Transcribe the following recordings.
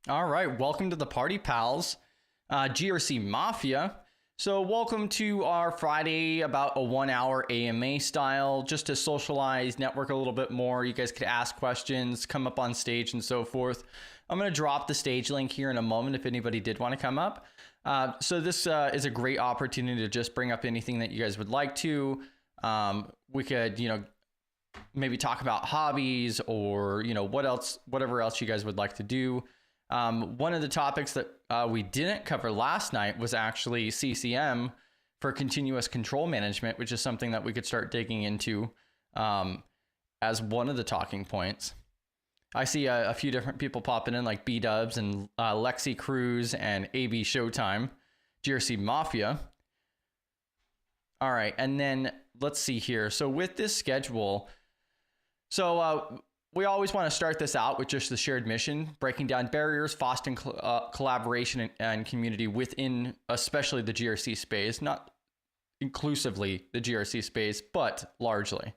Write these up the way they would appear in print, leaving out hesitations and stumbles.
All right, welcome to the party, pals. GRC Mafia. So welcome to our Friday, about a 1 hour AMA style, just to socialize, network a little bit more. You guys could ask questions, come up on stage and so forth. I'm going to drop the stage link here in a moment if anybody did want to come up. So this is a great opportunity to just bring up anything that you guys would like to. We could, maybe talk about hobbies or, whatever else you guys would like to do. One of the topics that we didn't cover last night was actually CCM for continuous control management, which is something that we could start digging into as one of the talking points. I see a few different people popping in like B-Dubs and Lexi Cruz and AB Showtime, GRC Mafia. All right, and then let's see here. So with this schedule, we always want to start this out with just the shared mission, breaking down barriers, fostering collaboration and community within especially the GRC space, not inclusively the GRC space, but largely,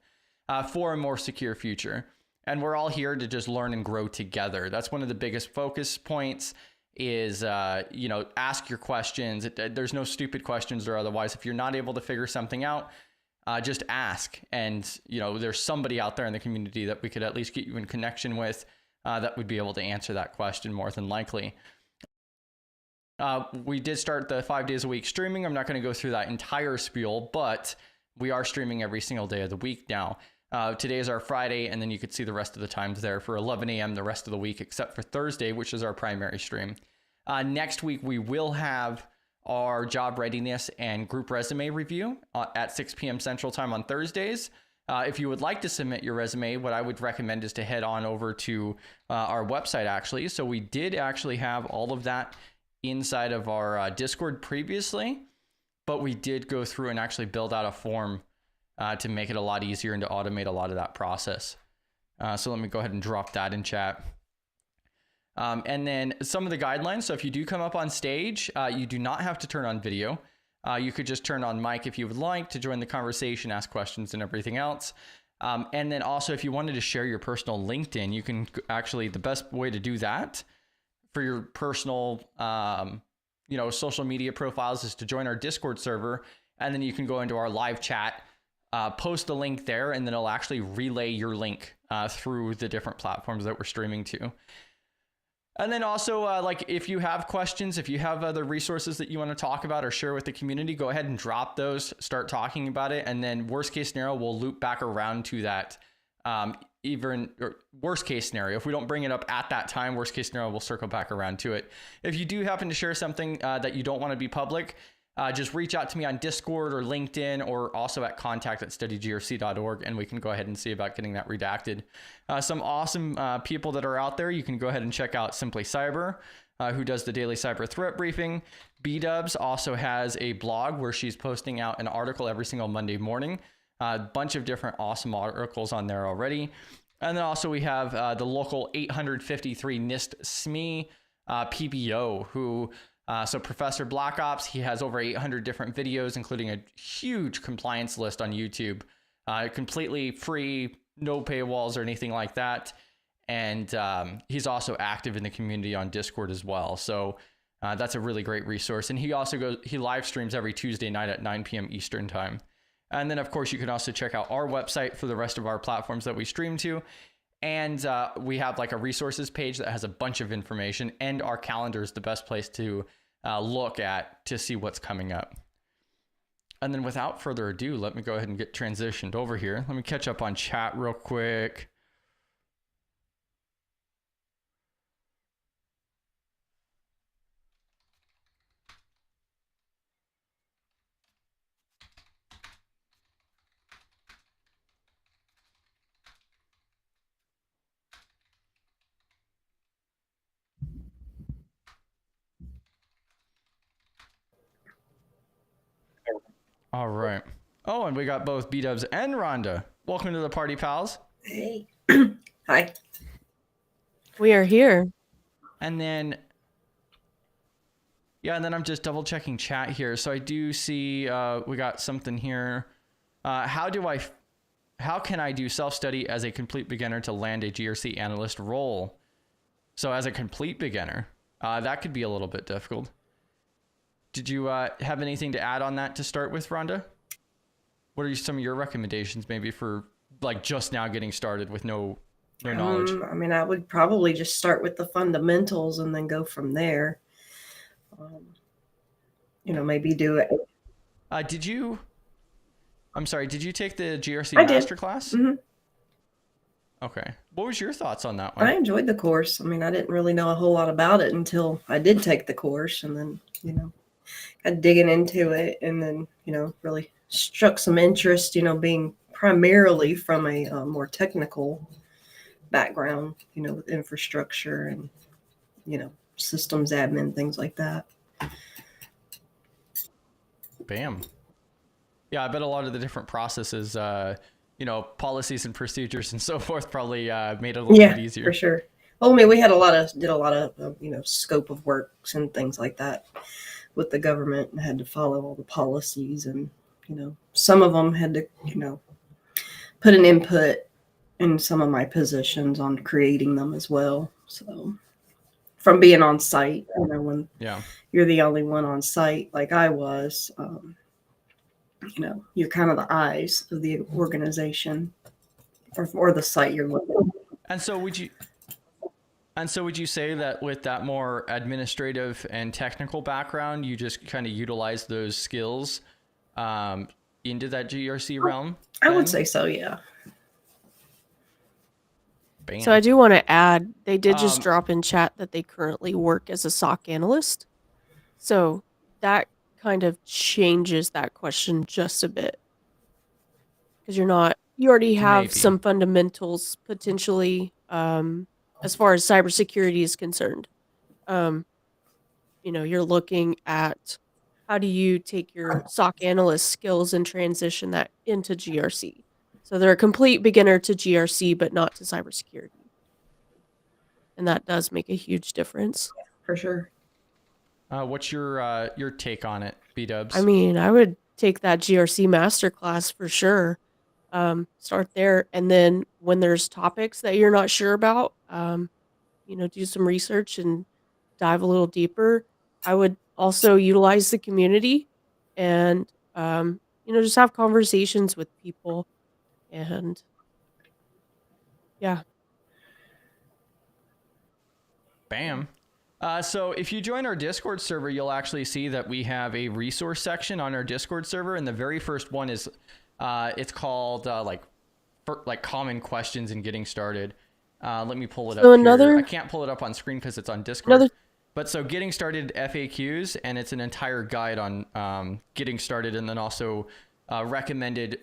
for a more secure future. And we're all here to just learn and grow together. That's one of the biggest focus points is, ask your questions. There's no stupid questions or otherwise. If you're not able to figure something out, just ask. And, there's somebody out there in the community that we could at least get you in connection with that would be able to answer that question more than likely. We did start the 5 days a week streaming. I'm not going to go through that entire spiel, but we are streaming every single day of the week now. Today is our Friday, and then you could see the rest of the times there for 11 a.m. the rest of the week, except for Thursday, which is our primary stream. Next week, we will have our job readiness and group resume review at 6 p.m. Central Time on Thursdays. If you would like to submit your resume, what I would recommend is to head on over to our website, actually. So we did actually have all of that inside of our Discord previously, but we did go through and actually build out a form to make it a lot easier and to automate a lot of that process. So let me go ahead and drop that in chat. And then some of the guidelines. So if you do come up on stage, you do not have to turn on video. You could just turn on mic if you would like to join the conversation, ask questions and everything else. And then also if you wanted to share your personal LinkedIn, you can actually, the best way to do that for your personal, social media profiles is to join our Discord server. And then you can go into our live chat, post the link there, and then it'll actually relay your link through the different platforms that we're streaming to. And then also, if you have questions, if you have other resources that you want to talk about or share with the community, go ahead and drop those, start talking about it. And then worst case scenario, we'll loop back around to that. Worst case scenario, if we don't bring it up at that time, worst case scenario, we'll circle back around to it. If you do happen to share something that you don't want to be public, just reach out to me on Discord or LinkedIn or also at contact@studygrc.org, and we can go ahead and see about getting that redacted. Some awesome people that are out there. You can go ahead and check out Simply Cyber, who does the daily cyber threat briefing. B-Dubs also has a blog where she's posting out an article every single Monday morning. A bunch of different awesome articles on there already. And then also we have the local 853 NIST SME PBO, who... So Professor Black Ops, he has over 800 different videos, including a huge compliance list on YouTube, completely free, no paywalls or anything like that. And he's also active in the community on Discord as well. So that's a really great resource. And he also he live streams every Tuesday night at 9 p.m. Eastern time. And then of course you can also check out our website for the rest of our platforms that we stream to. And we have like a resources page that has a bunch of information, and our calendar is the best place to look at to see what's coming up. And then without further ado, let me go ahead and get transitioned over here. Let me catch up on chat real quick. All right. Oh, and we got both B-Dubs and Rhonda. Welcome to the party, pals. Hey. Hi. We are here. And then, and then I'm just double checking chat here. So I do see we got something here. How can I do self-study as a complete beginner to land a GRC analyst role? So as a complete beginner, That could be a little bit difficult. Did you have anything to add on that to start with, Rhonda? What are some of your recommendations maybe for like just now getting started with no knowledge? I mean, I would probably just start with the fundamentals and then go from there. Maybe do it. Did you take the GRC I did. masterclass? Mm-hmm. Okay. What was your thoughts on that one? I enjoyed the course. I mean, I didn't really know a whole lot about it until I did take the course, and then, got digging into it, and then, really struck some interest, being primarily from a more technical background, with infrastructure and, systems admin, things like that. Bam. Yeah, I bet a lot of the different processes, policies and procedures and so forth probably made it a little bit easier. For sure. Well, I mean, we did a lot of scope of works and things like that with the government, and had to follow all the policies, and, some of them had to, put an input in some of my positions on creating them as well. So from being on site, when you're the only one on site, like I was, you're kind of the eyes of the organization or the site you're looking at. And so would you say that with that more administrative and technical background, you just kind of utilize those skills into that GRC realm? I would say so, yeah. Bam. So I do want to add, they did just drop in chat that they currently work as a SOC analyst. So that kind of changes that question just a bit. Because you already have some fundamentals potentially as far as cybersecurity is concerned. You're looking at how do you take your SOC analyst skills and transition that into GRC. So they're a complete beginner to GRC, but not to cybersecurity. And that does make a huge difference. For sure. What's your take on it, B-dubs? I mean, I would take that GRC masterclass for sure. Start there, and then when there's topics that you're not sure about, do some research and dive a little deeper. I would also utilize the community and just have conversations with people, and yeah. Bam. So if you join our Discord server, you'll actually see that we have a resource section on our Discord server, and the very first one is it's called common questions and getting started. Let me pull it up here. I can't pull it up on screen because it's on Discord. But so getting started FAQs, and it's an entire guide on getting started, and then also recommended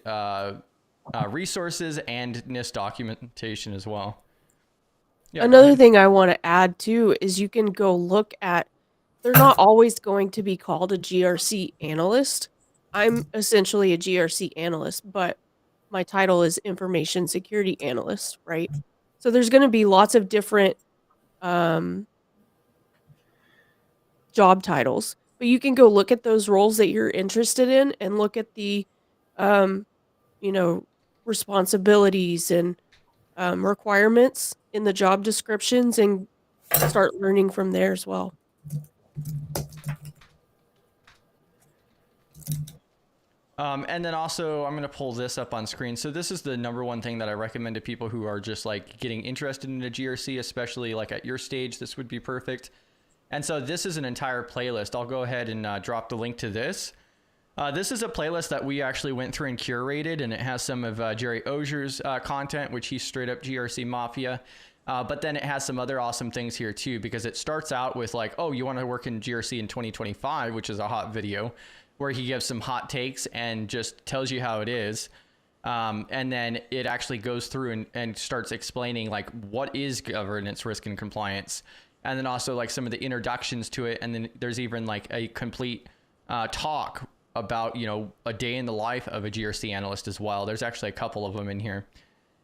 resources and NIST documentation as well. Yeah, another thing I want to add too is you can go look at, they're not always going to be called a GRC analyst. I'm essentially a GRC analyst, but my title is information security analyst, right? So there's going to be lots of different job titles, but you can go look at those roles that you're interested in and look at the responsibilities and requirements in the job descriptions and start learning from there as well. And then also I'm going to pull this up on screen. So this is the number one thing that I recommend to people who are just like getting interested in a GRC, especially like at your stage. This would be perfect. And so this is an entire playlist. I'll go ahead and drop the link to this. This is a playlist that we actually went through and curated, and it has some of Jerry Ozier's content, which he's straight up GRC Mafia. But then it has some other awesome things here too, because it starts out with like, oh, you want to work in GRC in 2025, which is a hot video where he gives some hot takes and just tells you how it is. And then it actually goes through and starts explaining like what is governance, risk, and compliance. And then also like some of the introductions to it. And then there's even like a complete talk about, a day in the life of a GRC analyst as well. There's actually a couple of them in here.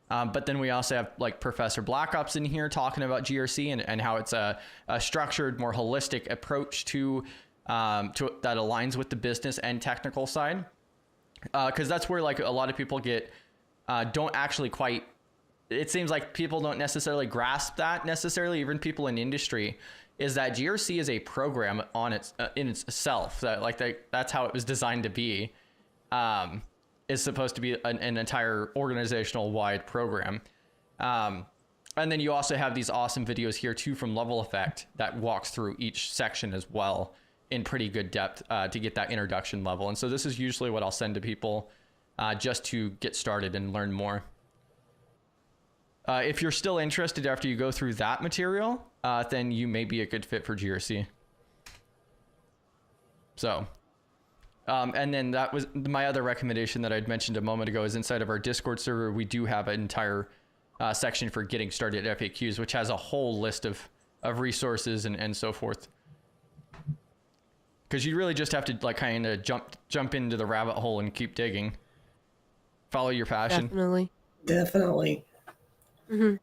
But then we also have like Professor Black Ops in here talking about GRC and how it's a structured, more holistic approach to that aligns with the business and technical side. Because that's where like a lot of people don't actually quite it seems like people don't necessarily grasp that necessarily, even people in industry, is that GRC is a program on its in itself, that's how it was designed to be. Is supposed to be an entire organizational wide program. And then you also have these awesome videos here too from Level Effect that walks through each section as well in pretty good depth to get that introduction level. And so this is usually what I'll send to people just to get started and learn more. If you're still interested after you go through that material, then you may be a good fit for GRC. So, and then that was my other recommendation that I'd mentioned a moment ago, is inside of our Discord server, we do have an entire section for getting started FAQs, which has a whole list of resources and so forth. Because you really just have to like kind of jump into the rabbit hole and keep digging. Follow your passion. Definitely. Mm-hmm.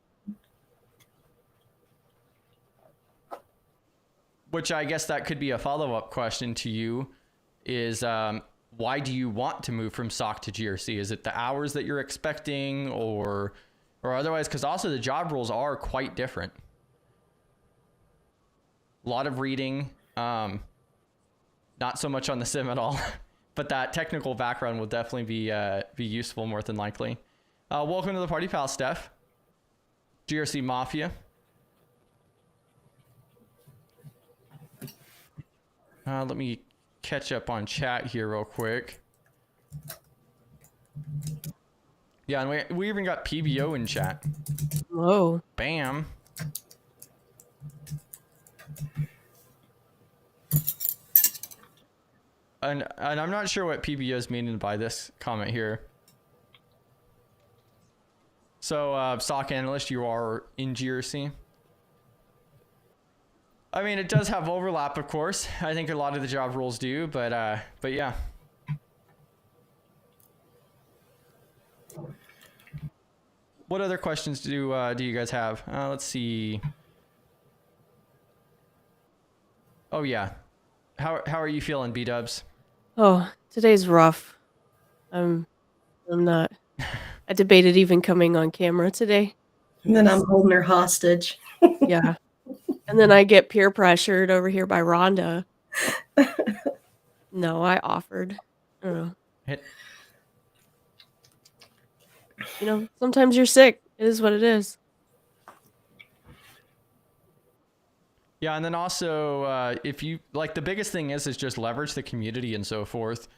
Which I guess that could be a follow-up question to you is why do you want to move from SOC to GRC? Is it the hours that you're expecting or otherwise? Because also the job roles are quite different. A lot of reading, not so much on the sim at all, but that technical background will definitely be useful more than likely. Welcome to the party, pal, Steph. GRC Mafia. Let me catch up on chat here real quick. Yeah, and we even got PBO in chat. Whoa. Bam. And I'm not sure what PBO is meaning by this comment here. So, SOC analyst, you are in GRC. I mean, it does have overlap, of course. I think a lot of the job roles do, but yeah. What other questions do you guys have? Let's see. Oh yeah, how are you feeling, B-dubs? Oh, today's rough. I'm not. I debated even coming on camera today. And then I'm holding her hostage. Yeah. And then I get peer pressured over here by Rhonda. No, I offered. I don't know. You know, sometimes you're sick. It is what it is. Yeah, and then also, if you like, the biggest thing is just leverage the community and so forth.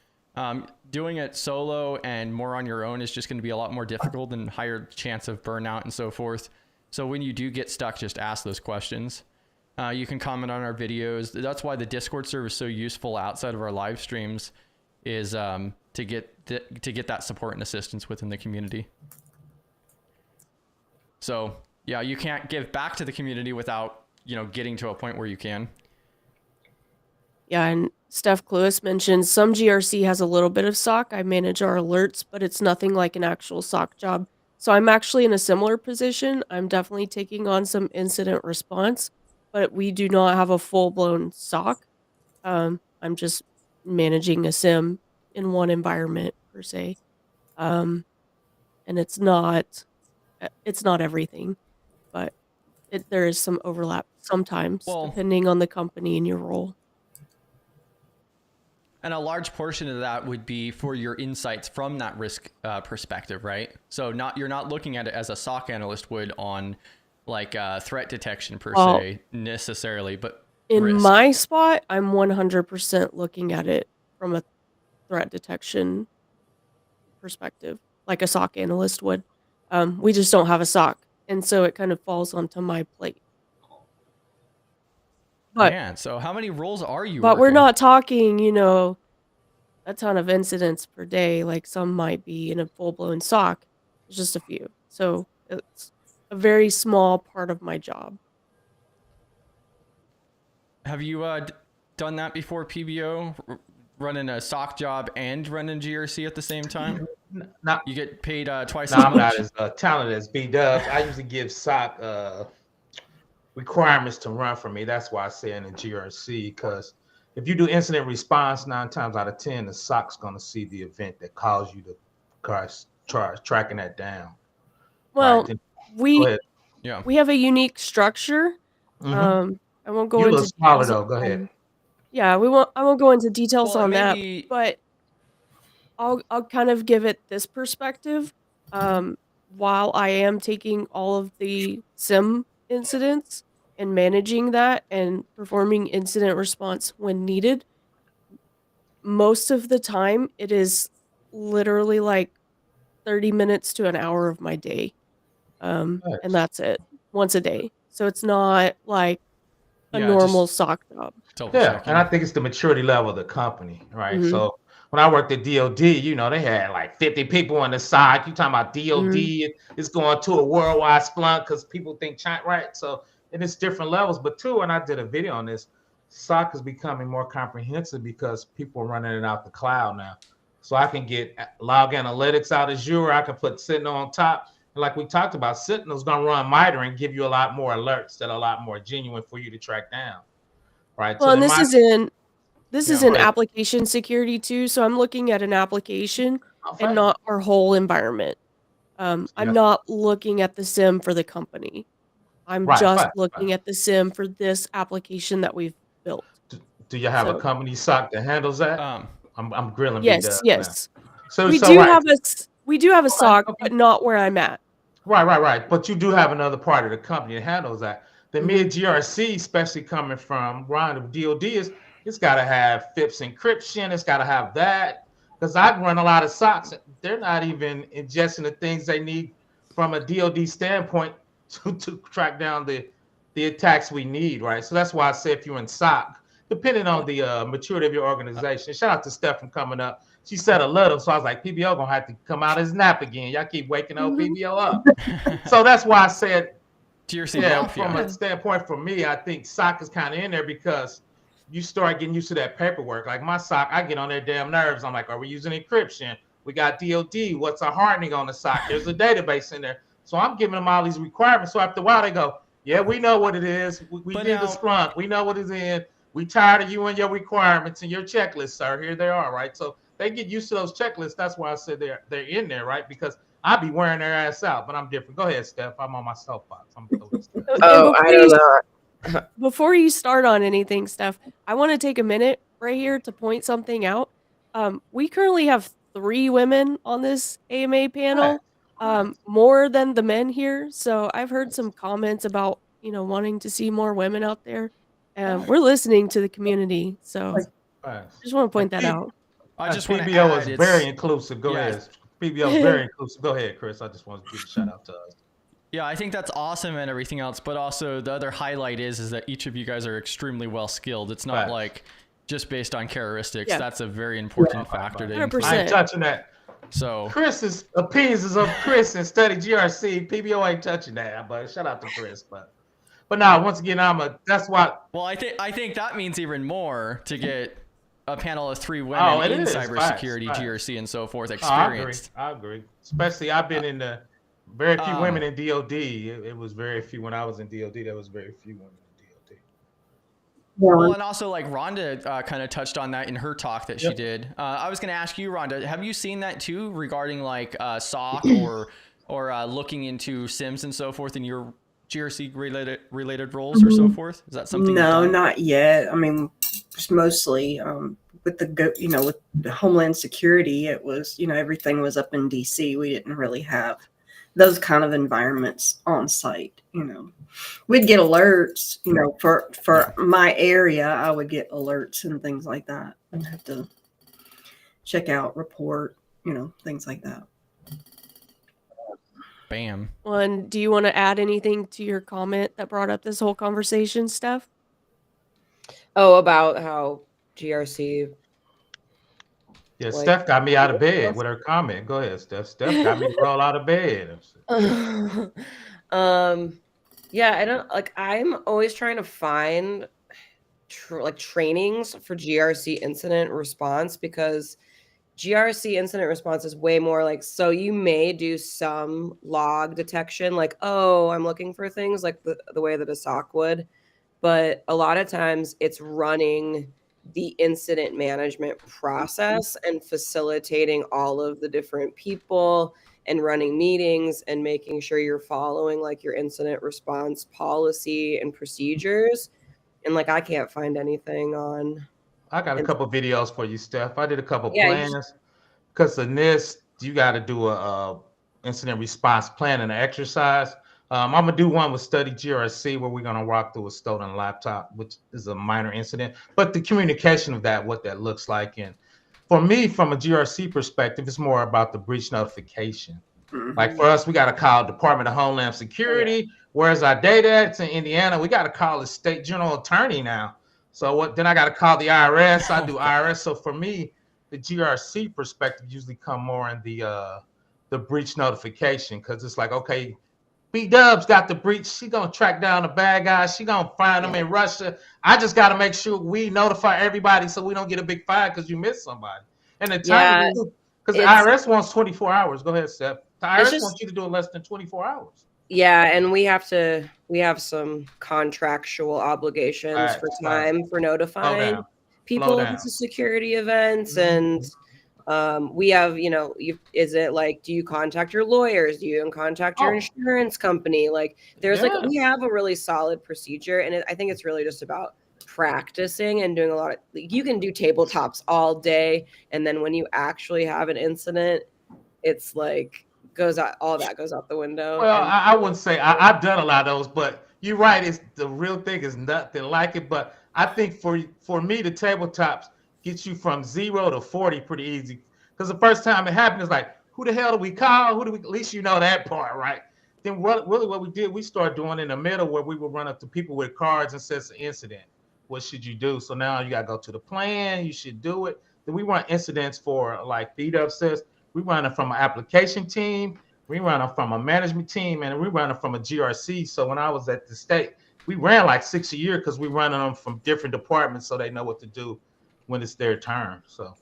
Doing it solo and more on your own is just going to be a lot more difficult and higher chance of burnout and so forth. So when you do get stuck, just ask those questions. You can comment on our videos. That's why the Discord server is so useful outside of our live streams, is to get that support and assistance within the community. So yeah, you can't give back to the community without, you know, getting to a point where you can. Yeah, and Steph Cluis mentioned some GRC has a little bit of SOC. I manage our alerts, but it's nothing like an actual SOC job. So I'm actually in a similar position. I'm definitely taking on some incident response, but we do not have a full-blown SOC. I'm just managing a SIM in one environment per se. And it's not everything, but there is some overlap sometimes, depending on the company and your role. And a large portion of that would be for your insights from that risk perspective, right? So you're not looking at it as a SOC analyst would on like threat detection per se necessarily, but in risk. my spot, I'm 100% looking at it from a threat detection perspective, like a SOC analyst would. We just don't have a SOC, and so it kind of falls onto my plate. But man, so how many roles are you But working? we're not talking, you know, a ton of incidents per day, like some might be in a full-blown SOC. It's just a few. So it's a very small part of my job. Have you done that before, PBO? Running a SOC job and running GRC at the same time? You get paid twice as much? I'm not as talented as B-Dubs. I usually give SOC requirements to run for me. That's why I say in the GRC, because if you do incident response, 9 times out of 10, the SOC's going to see the event that caused you to try tracking that down. Well, right? Go we ahead. Yeah. we have a unique structure. Mhm. I won't go You a little into smaller details though. Go ahead. on yeah, I won't go into details Well, it on may that, be. but I'll kind of give it this perspective. While I am taking all of the SIM incidents and managing that and performing incident response when needed, most of the time it is literally like 30 minutes to an hour of my day. And Nice. that's it, once a day. So it's not like a Yeah, just normal sock job. double Yeah, and I checking. think it's the maturity level of the company, right? Mhm, So when I worked at DOD, they had like 50 people on the side. You talking about mhm. DOD? It's going to a worldwide splunk because people think China, right? So and it's different levels. But two, and I did a video on this, SOC is becoming more comprehensive because people are running it out the cloud now. So I can get log analytics out of Azure. I can put Sentinel on top. And like we talked about, Sentinel's going to run MITRE and give you a lot more alerts that are a lot more genuine for you to track down, right? Well, So and in my this is Yeah. in go ahead. application security too, so I'm looking at an application Oh, and fine. not our whole environment. I'm Yeah. not looking at the SIM for the company. I'm Right. just Fine. Fine. looking at the SIM for this application that we've built. Do, do you have a So, company SOC that handles that? Um, I'm grilling B yes, Dubs now. yes. So We so do right. have we do have a Okay. SOC, Okay. but not where I'm at. Right. But you do have another part of the company that handles that. The Mhm. mid GRC, especially coming from Ron of DoD, it's got to have FIPS encryption. It's got to have that because I run a lot of SOCs. They're not even ingesting the things they need from a DoD standpoint to track down the attacks we need. Right. So that's why I say if you're in SOC, depending on Yeah. the maturity of your organization. Shout out to Steph from coming up. She said a little, so I was like, PBO gonna have to come out his nap again. Y'all keep waking old Mhm. PBO up. So that's why I said, GRC yeah, from Mafia. a standpoint for me, I think SOC is kind of in there because you start getting used to that paperwork. Like my SOC, I get on their damn nerves. I'm like, are we using encryption? We got DOD. What's a hardening on the SOC? There's a database in there. So I'm giving them all these requirements. So after a while, they go, yeah, we know what it is. We But did the now, Splunk. We know what it's in. We tired of you and your requirements and your checklists, sir. Here they are, right? So they get used to those checklists. That's why I said they're in there, right? Because I be wearing their ass out, but I'm different. Go ahead, Steph. I'm on my soapbox. I'm throw this stuff. And Oh, I don't know. before you start on anything, Steph, I want to take a minute right here to point something out. We currently have 3 women on this AMA Right. panel, Right. more than the men here. So I've heard some comments about, wanting to see more women out there. Right. We're listening to the community. So Right. just want to And point that out. I just want to PBO is add, very inclusive. Go yeah, ahead. PBO is very inclusive. Go ahead, Chris. I just want to give a shout out to us. yeah, I think that's awesome and everything else. But also the other highlight is that each of you guys are extremely well skilled. It's not Right. like just based on characteristics. Yeah. That's a very important factor to 100%. include. I ain't touching that. So Chris's opinions of Chris and Study GRC. PBO ain't touching that, but shout out to Chris. But now once again, that's why. well, I think that means even more to get a panel of 3 women Oh, it in is. cybersecurity, Facts. GRC, and so forth Oh, experienced. I agree. Especially I've been in the very few Um, women in DOD. It was very few when I was in DOD. There was very few women in DOD. Well, and also like Rhonda kind of touched on that in her talk that she Yep. did. I was going to ask you, Rhonda, have you seen that too regarding like SOC or looking into SIMs and so forth in your GRC related roles or so forth? Is that something? No, you've done? not yet. I mean, just mostly with with the Homeland Security, it was everything was up in DC. We didn't really have those kind of environments on site. We'd get alerts. For my area, I would get alerts and things like that, and have to check out, report, things like that. Bam. Well, and do you want to add anything to your comment that brought up this whole conversation, Steph? Oh, about how GRC. Yeah, Like- Steph got me out of bed with her comment. Go ahead, Steph. Steph got me to roll out of bed. Yeah, I don't like. I'm always trying to find trainings for GRC incident response because GRC incident response is way more like, so you may do some log detection, like, oh, I'm looking for things like the way that a SOC would, but a lot of times it's running the incident management process and facilitating all of the different people and running meetings and making sure you're following like your incident response policy and procedures. And like I can't find anything on. I got a couple videos for you, Steph. I did a couple Yeah, plans because in this you got to do a incident response plan and an exercise. I'm gonna do one with Study GRC where we're gonna walk through a stolen laptop, which is a minor incident, but the communication of that, what that looks like, and for me, from a GRC perspective, it's more about the breach notification. Like for us, we got to call Department of Homeland Security. Where's our data at? It's in Indiana. We got to call the state general attorney now. So what? Then I got to call the IRS. I do IRS. So for me, the GRC perspective usually come more in the breach notification because it's like, okay, B Dubs got the breach. She gonna track down the bad guys. She gonna find them in Russia. I just got to make sure we notify everybody so we don't get a big fine because you missed somebody. And the time, because the IRS wants 24 hours. Go ahead, Steph. The IRS wants you to do it less than 24 hours. Yeah, and we have some contractual obligations for time for notifying people of the security events, and we have, is it like, do you contact your lawyers? Do you contact your insurance company? Like, there's we have a really solid procedure, and I think it's really just about practicing and doing a lot of, you can do tabletops all day, and then when you actually have an incident, it's like all that goes out the window. Well, I wouldn't say I've done a lot of those, but you're right. It's the real thing is nothing like it. But I think for me, the tabletops get you from 0 to 40 pretty easy. Because the first time it happened, it's like, who the hell do we call? At least you know that part, right? Then what we did, we started doing in the middle where we would run up to people with cards and says an incident. What should you do? So now you got to go to the plan. You should do it. Then we run incidents for, like B-Dub says, we run it from an application team, we run it from a management team, and we run it from a GRC. So when I was at the state, we ran like 6 a year because we running them from different departments so they know what to do when it's their turn. So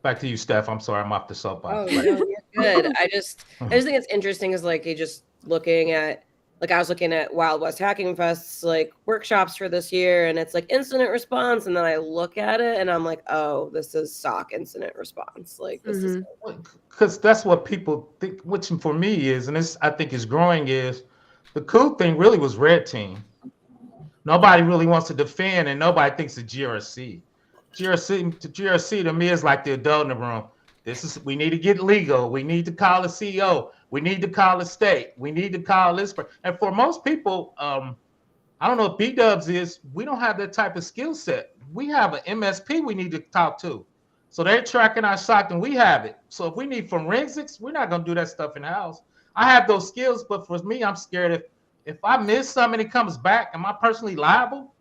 back to you, Steph. I'm sorry, I'm off the soapbox. Oh, no, you're good. I just think it's interesting is like you just looking at, like I was looking at Wild West Hacking Fest's like workshops for this year, and it's like incident response, and then I look at it and I'm like, oh, this is SOC incident response. Like this is because that's what people think, which for me is, and this I think is growing, is the cool thing really was red team. Nobody really wants to defend, and nobody thinks of GRC. GRC to me is like the adult in the room. We need to get legal. We need to call the CEO. We need to call the state. We need to call this. And for most people, I don't know if B-Dubs is, we don't have that type of skill set. We have an MSP we need to talk to. So they're tracking our SOC and we have it. So if we need forensics, we're not going to do that stuff in-house. I have those skills, but for me, I'm scared if I miss something and it comes back, am I personally liable?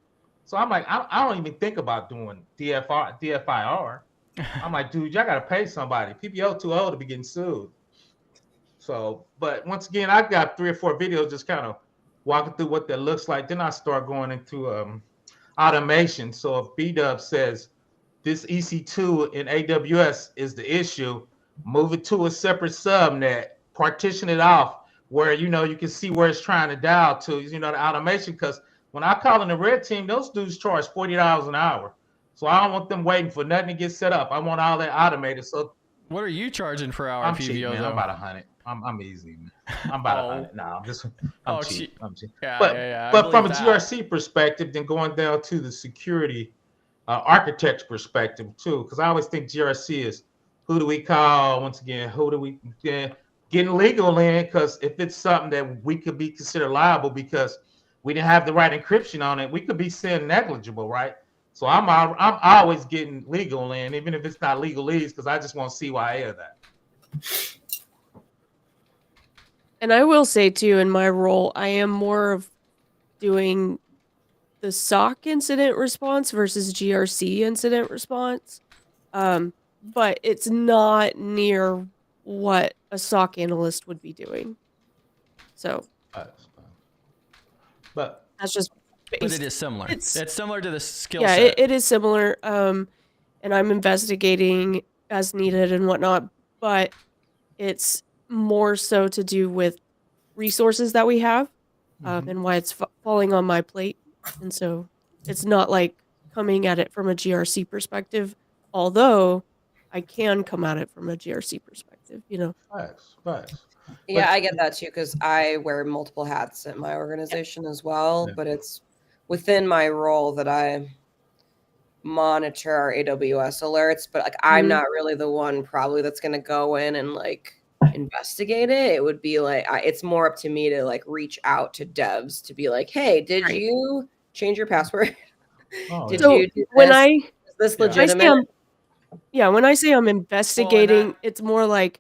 So I'm like, I don't even think about doing DFIR. I'm like, dude, y'all got to pay somebody. PPO too old to be getting sued. So, but once again, I've got 3 or 4 videos just kind of walking through what that looks like. Then I start going into automation. So if B-Dub says this EC2 in AWS is the issue, move it to a separate subnet, partition it off where, you can see where it's trying to dial to, the automation. Because when I call in the red team, those dudes charge $40 an hour. So I don't want them waiting for nothing to get set up. I want all that automated. So what are you charging for our I'm PVO cheap, man. though? I'm about 100. I'm easy, man. I'm about 100. No, I'm cheap. I'm cheap. Yeah, but from a GRC perspective, then going down to the security architecture perspective too, because I always think GRC is who do we call? Once again, who do we getting legal in? Because if it's something that we could be considered liable because we didn't have the right encryption on it, we could be seen negligible, right? So I'm always getting legal in, even if it's not legalese, because I just want to see CYA of that. And I will say too, in my role, I am more of doing the SOC incident response versus GRC incident response. But it's not near what a SOC analyst would be doing. So, but that's just. But it is similar. It's similar to the skill set. Yeah, it is similar. And I'm investigating as needed and whatnot, but it's more so to do with resources that we have, and why it's falling on my plate. And so it's not like coming at it from a GRC perspective. Although I can come at it from a GRC perspective, you know. Facts. Yeah, But I get that too because I wear multiple hats at my organization as well. Yeah. But it's within my role that I monitor our AWS alerts. But like, I'm Mhm. not really the one probably that's going to go in and like investigate it. It would be like it's more up to me to like reach out to devs to be like, hey, did Right. you change your password? Oh, Did yeah. So you do when this? I Is this Yeah. when I say legitimate? when I say I'm Well, investigating, it's more like,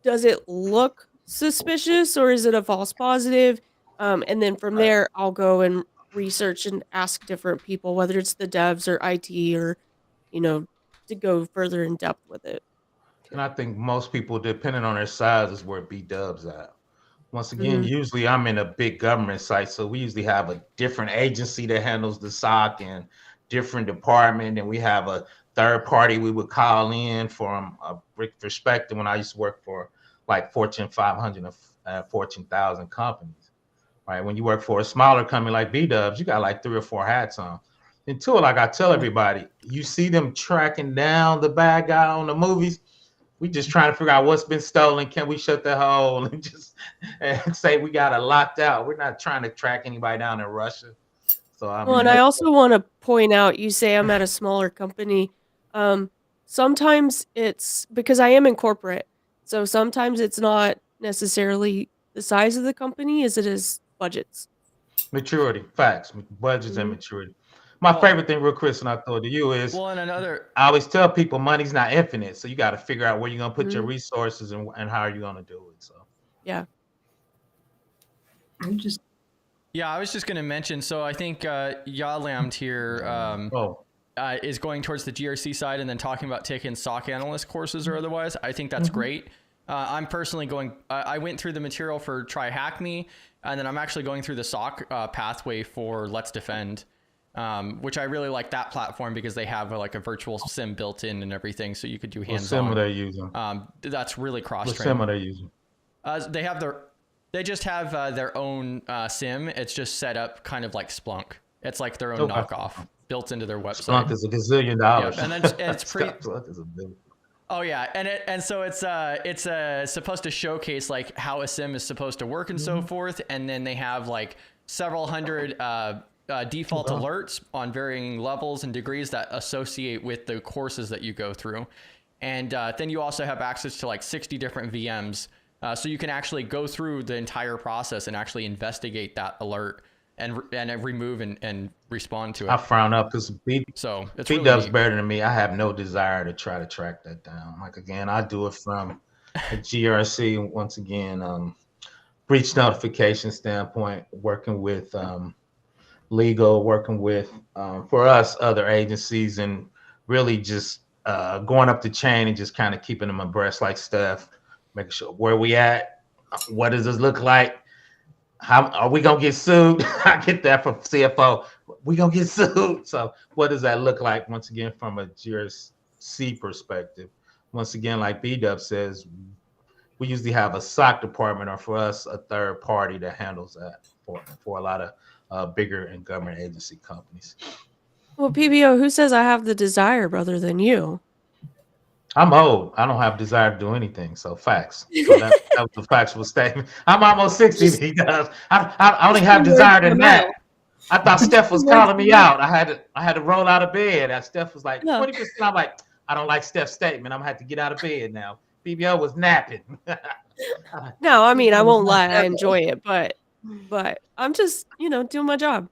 does it look suspicious or is it a false positive? And then from Right. there, I'll go and research and ask different people, whether it's the devs or IT or, you know, to go further in depth with it. And I think most people, depending on their size, is where B-Dub's at. Once again, Mhm. usually I'm in a big government site, so we usually have a different agency that handles the SOC and different department, and we have a third party we would call in from a perspective. When I used to work for like Fortune 500 and Fortune 1000 companies, right? When you work for a smaller company like B-Dubs, you got like 3 or 4 hats on. Until, like I tell everybody, you see them tracking down the bad guy on the movies. We just trying to figure out what's been stolen. Can we shut the hole and just and say we got it locked out? We're not trying to track anybody down in Russia. So I Well, mean, and I that's also want to point out, you say I'm at a smaller company. Sometimes it's because I am in corporate. So sometimes it's not necessarily the size of the company as it is budgets. maturity, facts, budgets, and Mhm. maturity. My well, favorite thing, real Chris, and I throw it to you is well, and another I always tell people money's not infinite, so you got to figure out where you're gonna put your Mhm. resources and how you're gonna do it. So Yeah. I'm just Yeah, I was just going to mention. So I think Yalamd here oh, is going towards the GRC side and then talking about taking SOC analyst courses or otherwise. I think that's great. I'm personally going. I went through the material for Try Hack Me, and then I'm actually going through the SOC pathway for Let's Defend, which I really like that platform because they have like a virtual sim built in and everything, so you could do what hands sim are on. they using? That's really cross What train. sim are they using? They have they just have their own sim. It's just set up kind of like Splunk. It's like their own Okay. knockoff built into their website. Splunk is a gazillion dollars. Yep, and then it's pretty. Splunk is a billion. Oh yeah, and so it's supposed to showcase like how a sim is supposed to work and so forth, and then they have like several hundred default alerts on varying levels and degrees that associate with the courses that you go through, and then you also have access to like 60 different VMs, so you can actually go through the entire process and actually investigate that alert and remove and respond to I it. frown up because So it's B really Dub's neat. better than me. I have no desire to try to track that down. Like again, I do it from a GRC once again, breach notification standpoint, working with legal, working with for us other agencies, and really just going up the chain and just kind of keeping them abreast, like Steph, making sure where we at, what does this look like, how are we gonna get sued? I get that from CFO. We gonna get sued. So what does that look like? Once again, from a GRC perspective. Once again, like B-Dub says, we usually have a SOC department, or for us, a third party that handles that for a lot of bigger and government agency companies. Well, PBO, who says I have the desire other than you? I'm old. I don't have desire to do anything. So facts. So that was a factual statement. I'm almost 60. Just, He does. I only just have the words desire from than my that. mouth. I thought Just Steph the was words calling from me my mouth. out. I had to roll out of bed. And Steph was like Yeah. 20%. I'm like, I don't like Steph's statement. I'm gonna have to get out of bed now. BBO was napping. No, I mean, I BBO was won't lie. I napping. enjoy it, but I'm just, doing my job.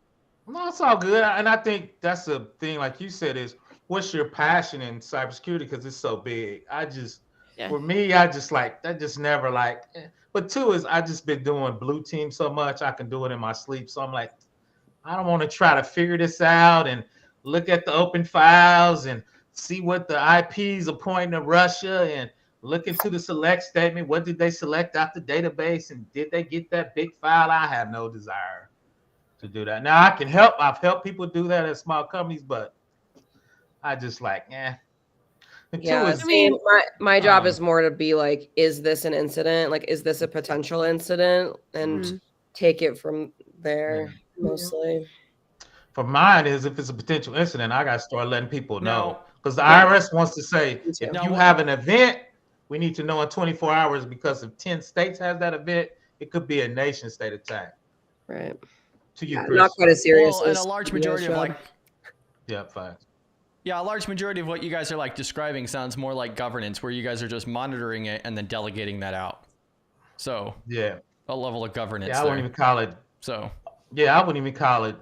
No, it's all good. And I think that's the thing, like you said, is what's your passion in cybersecurity? Because it's so big. Yeah. For me, I just like that. Just never like. But two is I just been doing blue team so much I can do it in my sleep. So I'm like, I don't want to try to figure this out and look at the open files and see what the IPs are pointing to Russia and look into the select statement. What did they select out the database and did they get that big file? I have no desire to do that. Now I can help. I've helped people do that at small companies, but I just like, And two Yeah, is, I mean, my job um, is more to be like, is this an incident? Like, is this a potential incident? And mhm. take it from there yeah. mostly. For mine is if it's a potential incident, I got to start letting people know. Now, Because the Yeah. IRS wants to say, Me too. if Now, you what- have an event, we need to know in 24 hours, because if 10 states have that event, it could be a nation state attack. Right. To you, Yeah, Chris. not quite as serious Well, and as a large PBO's majority of job. like, Yeah, facts. yeah, a large majority of what you guys are like describing sounds more like governance, where you guys are just monitoring it and then delegating that out. So Yeah. a level of governance Yeah, I there. wouldn't even call it. So Yeah, I wouldn't even call it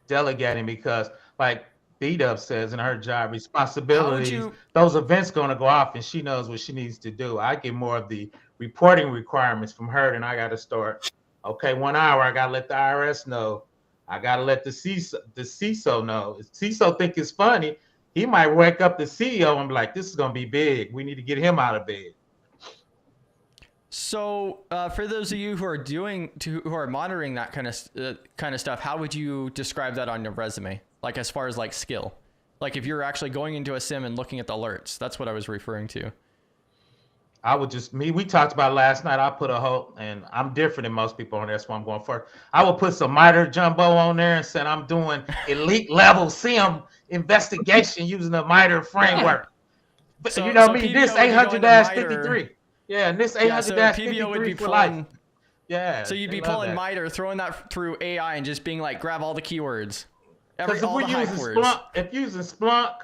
delegating, because, like B-Dub says in her job how would responsibilities, you? those events going to go off and she knows what she needs to do. I get more of the reporting requirements from her, and I got to start. Okay, 1 hour, I got to let the IRS know. I got to let the CISO know. If CISO think it's funny, he might wake up the CEO and be like, this is going to be big. We need to get him out of bed. So for those of you who are monitoring that kind of stuff, how would you describe that on your resume? Like as far as like skill, like if you're actually going into a sim and looking at the alerts, that's what I was referring to. I would just we talked about it last night. I put a whole, and I'm different than most people on there, so I'm going first. I would put some MITRE jumbo on there and said I'm doing elite level SIM investigation using the MITRE framework. But So- you know so me, PBO this would be going to 800-53. Yeah, and this Yeah, so 800-53 PBO would be for life. pulling. Yeah. So you'd they be love pulling that. MITRE, throwing that through AI, and just being like, grab all the keywords, Because if all we're the hype using words. Splunk,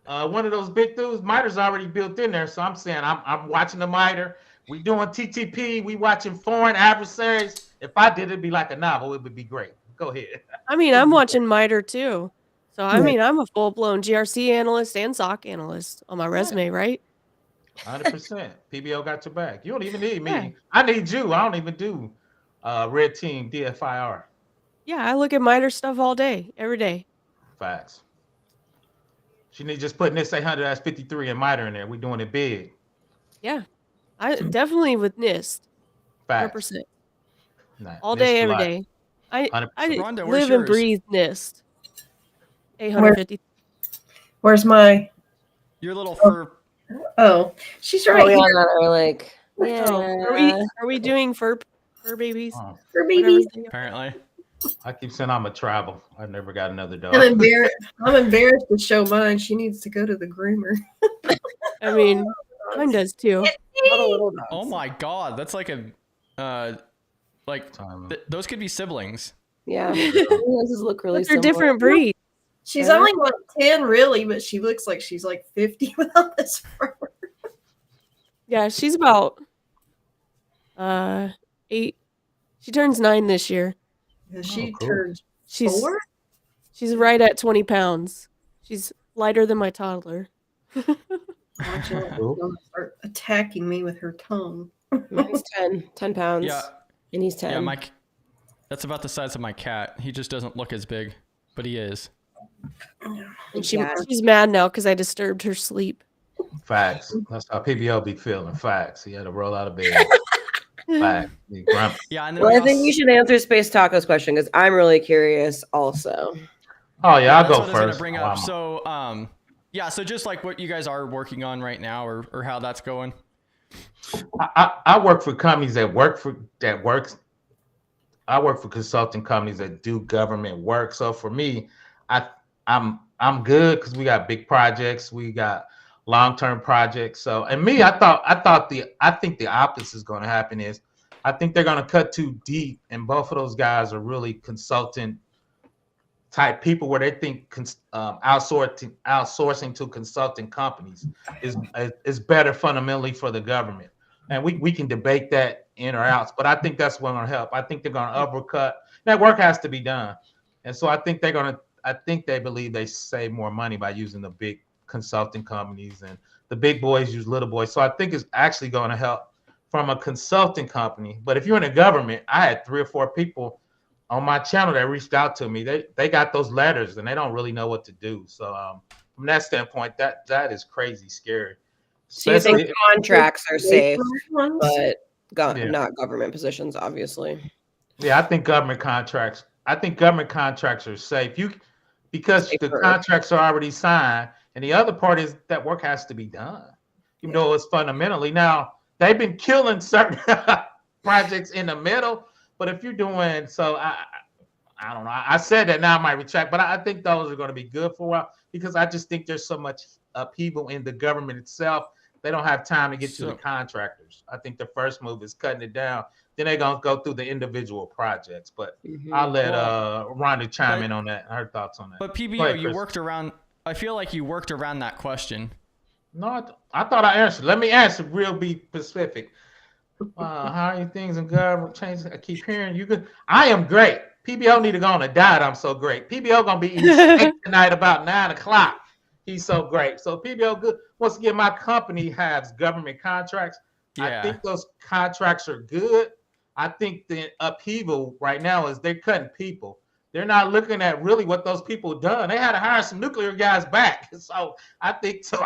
one of those big dudes, MITRE's already built in there. So I'm saying I'm watching the MITRE. We doing TTP. We watching foreign adversaries. If I did, it'd be like a novel. It would be great. Go ahead. I mean, I'm watching MITRE too. So I Right. mean, I'm a full-blown GRC analyst and SOC analyst on my resume, right? 100%. PBO got your back. You don't even need me. Yeah. I need you. I don't even do red team DFIR. Yeah, I look at MITRE stuff all day, every day. Facts. She need just putting this 800-53 and MITRE in there. We doing it big. Yeah, I definitely with NIST, Facts. 100%, Nah, all this day, for every life. day. I 100%. Rhonda, where's live and yours? breathe NIST. 850. Where's my? Your little fur. Oh, she's Oh, right yeah, here. that are like, yeah. Oh, are we doing fur babies? Oh, Her Whatever baby. they are. Apparently. I keep saying I'm a travel. I never got another dog. I'm embarrassed to show mine. She needs to go to the groomer. I mean, mine does too. All the little dogs. Oh my God, that's like like Time. those could be siblings. Yeah. Those look really But they're similar. different breeds. She's Yeah. only like 10, really, but she looks like she's like 50 without this fur. Yeah, she's about 8. She turns 9 this year. She cool. turns She's 4. she's right at 20 pounds. She's lighter than my toddler. Watch out. Cool. She'll start attacking me with her tongue. Mine's 10 pounds. Yeah, And he's 10. yeah, that's about the size of my cat. He just doesn't look as big, but he is. And Yeah. she's mad now because I disturbed her sleep. Facts. That's how PBO be feeling. Facts. He had to roll out of bed. Facts. He grumpy. Yeah, and then Well, we I think also- you should answer Space Taco's question because I'm really curious also. Oh yeah, I'll that's go what I was gonna first. bring Oh, up. I'm- So yeah, so just like what you guys are working on right now, or how that's going. I work for companies that works. I work for consulting companies that do government work. So for me, I'm good because we got big projects, we got long-term projects. So and me, I think the opposite is going to happen is I think they're going to cut too deep, and both of those guys are really consultant type people where they think outsourcing to consulting companies is better fundamentally for the government. And we can debate that in or out, but I think that's what's going to help. I think they're going to uppercut. That work has to be done, and so I think they believe they save more money by using the big consulting companies, and the big boys use little boys. So I think it's actually going to help from a consulting company. But if you're in the government, I had 3 or 4 people on my channel that reached out to me. They got those letters and they don't really know what to do. So from that standpoint, that is crazy scary. So you think Especially- contracts are safe, Ones? but Yeah. not government positions, obviously. Yeah, I think government contracts are safe. Because the Safer. contracts are already signed, and the other part is that work has to be done, even though it's fundamentally. Now they've been killing certain projects in the middle, but if you're doing so, I don't know. I said that, now I might retract, but I think those are going to be good for a while because I just think there's so much upheaval in the government itself, they don't have time to get to the So- contractors. I think the first move is cutting it down. Then they're gonna go through the individual projects. But I'll let Rhonda chime in on that. Her thoughts on that. But Go PBO, ahead, you Chris. worked around. I feel like you worked around that question. No, I thought I answered. Let me answer real be specific. How are you things in government changes? I keep hearing you good. I am great. PBO need to go on a diet. I'm so great. PBO gonna be eating steak tonight about 9:00. He's so great. So PBO good. Once again, my company has government contracts. Yeah. I think those contracts are good. I think the upheaval right now is they're cutting people. They're not looking at really what those people done. They had to hire some nuclear guys back. So I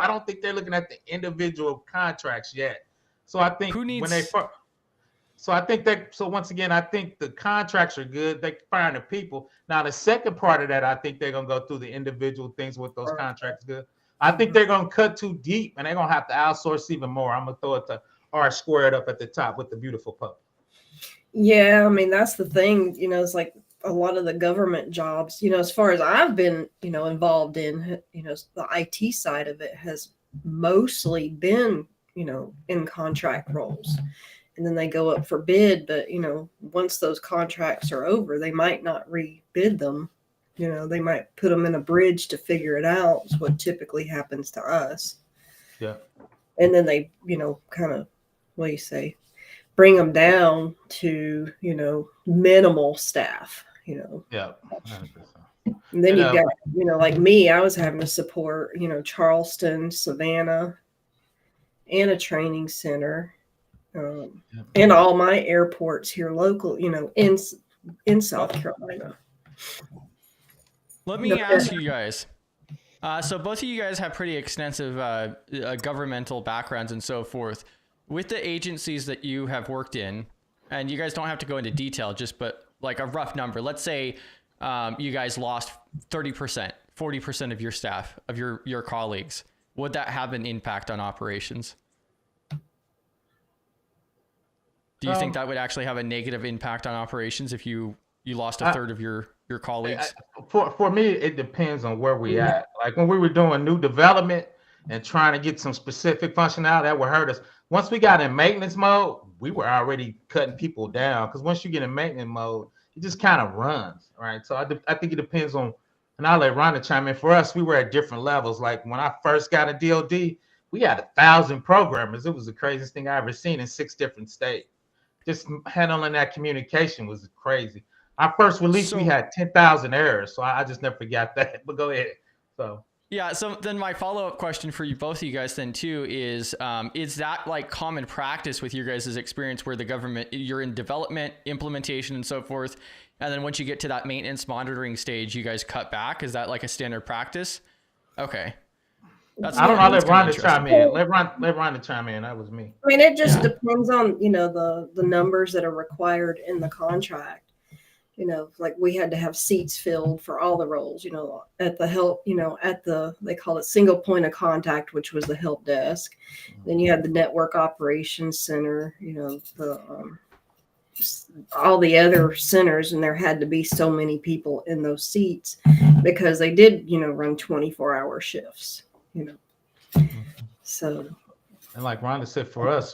don't think they're looking at the individual contracts yet. So I think Who needs- when they so I think that once again, I think the contracts are good. They firing the people. Now the second part of that, I think they're gonna go through the individual things with those contracts good. I think they're gonna cut too deep and they're gonna have to outsource even more. I'm gonna throw it to R squared up at the top with the beautiful pup. Yeah, I mean, that's the thing, it's like a lot of the government jobs, as far as I've been, involved in, the IT side of it has mostly been, in contract roles. And then they go up for bid, but, once those contracts are over, they might not rebid them. They might put them in a bridge to figure it out, is what typically happens to us. Yeah. And then they, kind of, what do you say? Bring them down to, minimal staff, Yeah. 100%. And then you've got, like me, I was having to support, Charleston, Savannah, and a training center, and all my airports here local, in South Carolina. Let me ask you guys. So both of you guys have pretty extensive governmental backgrounds and so forth. With the agencies that you have worked in, and you guys don't have to go into detail, but like a rough number. Let's say you guys lost 30%, 40% of your staff, of your colleagues. Would that have an impact on operations? Do you think that would actually have a negative impact on operations if you lost a third of your colleagues? For me, it depends on where we at. Like when we were doing new development and trying to get some specific functionality that would hurt us. Once we got in maintenance mode, we were already cutting people down because once you get in maintenance mode, it just kind of runs, right? So I think it depends on, and I'll let Rhonda chime in. For us, we were at different levels. Like when I first got a DOD, we had 1,000 programmers. It was the craziest thing I ever seen in 6 different states. Just handling that communication was crazy. Our first release, we had 10,000 errors, so I just never forgot that. But go ahead. So yeah. So then my follow-up question for you both of you guys then too is that like common practice with your guys' experience where the government, you're in development, implementation, and so forth, and then once you get to that maintenance monitoring stage, you guys cut back? Is that like a standard practice? Okay. I don't know. Let Rhonda chime in. Let Rhonda chime in. That was me. I mean, it just depends on, the numbers that are required in the contract. Like we had to have seats filled for all the roles, at the help, they call it single point of contact, which was the help desk. Then you had the network operations center, all the other centers, and there had to be so many people in those seats because they did, run 24-hour shifts, So. And like Rhonda said, for us,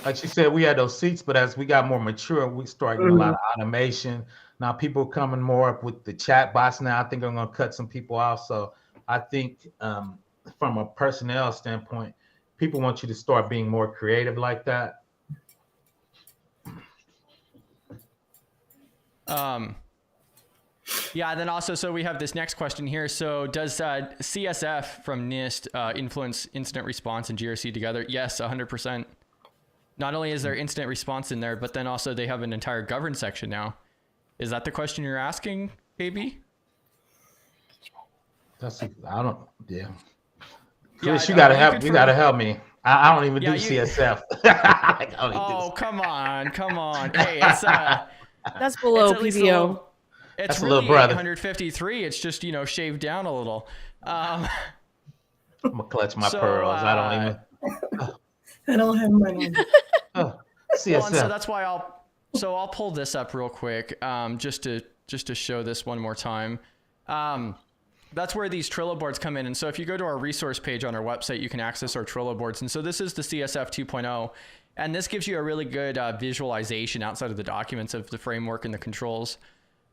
like she said, we had those seats, but as we got more mature, we started getting a lot of automation. Now people coming more up with the chat bots now. I think I'm going to cut some people off. So I think from a personnel standpoint, people want you to start being more creative like that. Yeah, and then also, so we have this next question here. So does CSF from NIST influence incident response and GRC together? Yes, 100%. Not only is there incident response in there, but then also they have an entire govern section now. Is that the question you're asking, KB? Yeah. Chris, you gotta help. You gotta help me. I don't even do CSF. Come on. Hey, it's that's below PBO. It's That's really a little brother. 853. It's just, shaved down a little. I'm gonna clutch my pearls. I don't even. I don't have money. CSF. Well, and so that's why I'll pull this up real quick, just to show this one more time. that's where these Trello boards come in. And so if you go to our resource page on our website, you can access our Trello boards. And so this is the CSF 2.0. And this gives you a really good visualization outside of the documents of the framework and the controls.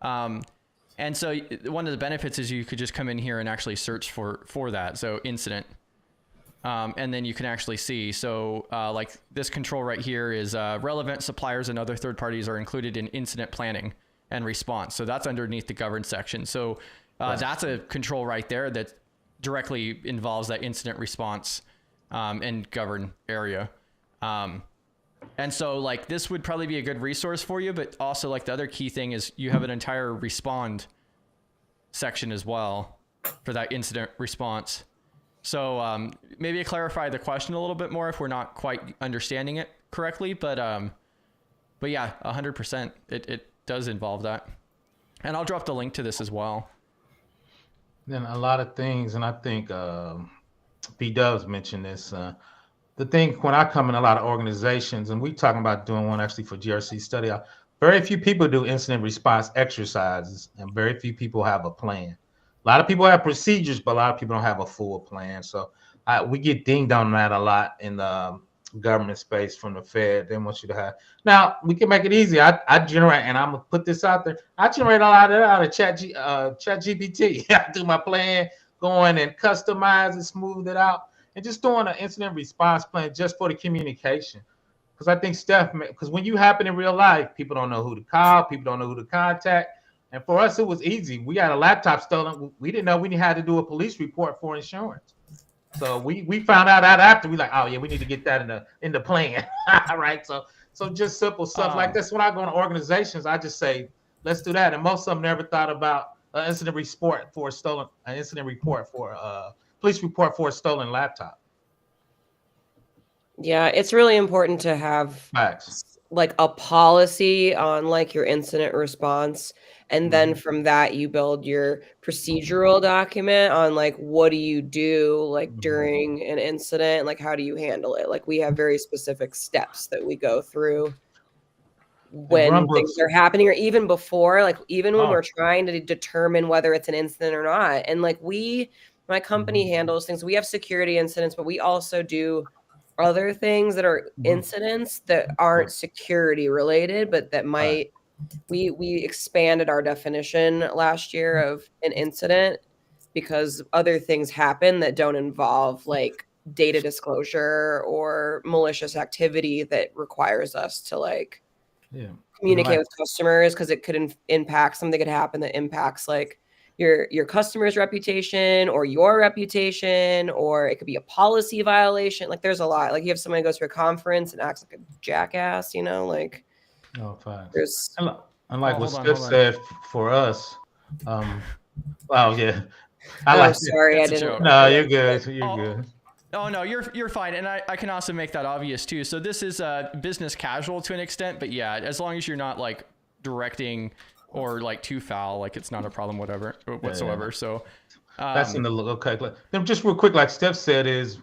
And so one of the benefits is you could just come in here and actually search for that. So incident. And then you can actually see. So like this control right here is relevant suppliers and other third parties are included in incident planning and response. So that's underneath the govern section. So that's a control right there that directly involves that incident response and govern area. And so like this would probably be a good resource for you, but also like the other key thing is you have an entire respond section as well for that incident response. So maybe clarify the question a little bit more if we're not quite understanding it correctly, but yeah, 100%. It does involve that. And I'll drop the link to this as well. Then a lot of things, and I think B-Dubs mentioned this. The thing when I come in a lot of organizations, and we talking about doing one actually for GRC study, very few people do incident response exercises, and very few people have a plan. A lot of people have procedures, but a lot of people don't have a full plan. So we get dinged on that a lot in the government space from the Fed. They want you to have. Now we can make it easy. I generate, and I'm gonna put this out there. I generate a lot of that out of ChatGPT. I do my plan, going and customize and smooth it out, and just doing an incident response plan just for the communication. Because I think Steph, because when you happen in real life, people don't know who to call, people don't know who to contact. And for us, it was easy. We had a laptop stolen. We didn't know we had to do a police report for insurance. So we found out after. We like, oh yeah, we need to get that in the plan. Right. So just simple stuff like this. When I go to organizations, I just say, let's do that. And most of them never thought about an incident report for a police report for a stolen laptop. Yeah, it's really important to have Facts. like a policy on like your incident response. And then from that, you build your procedural document on like, what do you do like during an incident? Like, how do you handle it? Like we have very specific steps that we go through when things are happening, or even before, like even when we're trying to determine whether it's an incident or not. And like my company handles things. We have security incidents, but we also do other things that are incidents that aren't security related, but that might, we expanded our definition last year of an incident because other things happen that don't involve like data disclosure or malicious activity that requires us to like communicate with customers, because it could impact something could happen that impacts like your customer's reputation or your reputation, or it could be a policy violation. Like there's a lot. Like you have somebody goes to a conference and acts like a jackass, you know, like there's and like what Steph said for us. Wow, yeah. Sorry, I didn't. No, you're good. You're good. Oh no, you're fine. And I can also make that obvious too. So this is business casual to an extent, but yeah, as long as you're not like directing or like too foul, like it's not a problem, whatsoever. So that's in the okay. Then just real quick, like Steph said, is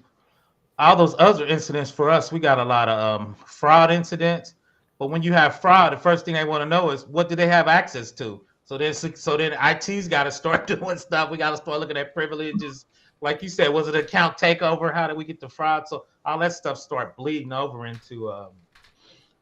all those other incidents for us. We got a lot of fraud incidents, but when you have fraud, the first thing they want to know is what do they have access to. So then IT's got to start doing stuff. We got to start looking at privileges. Like you said, was it account takeover? How did we get the fraud? So all that stuff start bleeding over into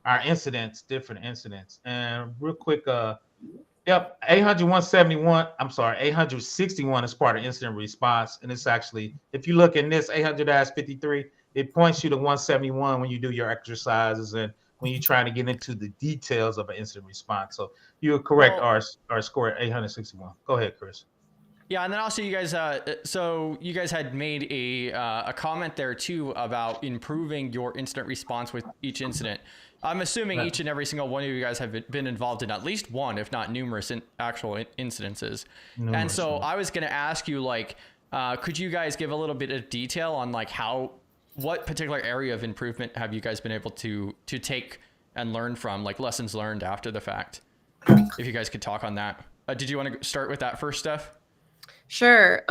our incidents, different incidents. And real quick, 861 is part of incident response. And it's actually, if you look in this 800-53, it points you to 171 when you do your exercises and when you're trying to get into the details of an incident response. So you are correct, our score at 861. Go ahead, Chris. Yeah, and then also you guys, so you guys had made a comment there too about improving your incident response with each incident. I'm assuming each and every single one of you guys have been involved in at least one, if not numerous, actual incidences. And so I was going to ask you, like, could you guys give a little bit of detail on like what particular area of improvement have you guys been able to take and learn from, like lessons learned after the fact? If you guys could talk on that. Did you want to start with that first, Steph? Sure.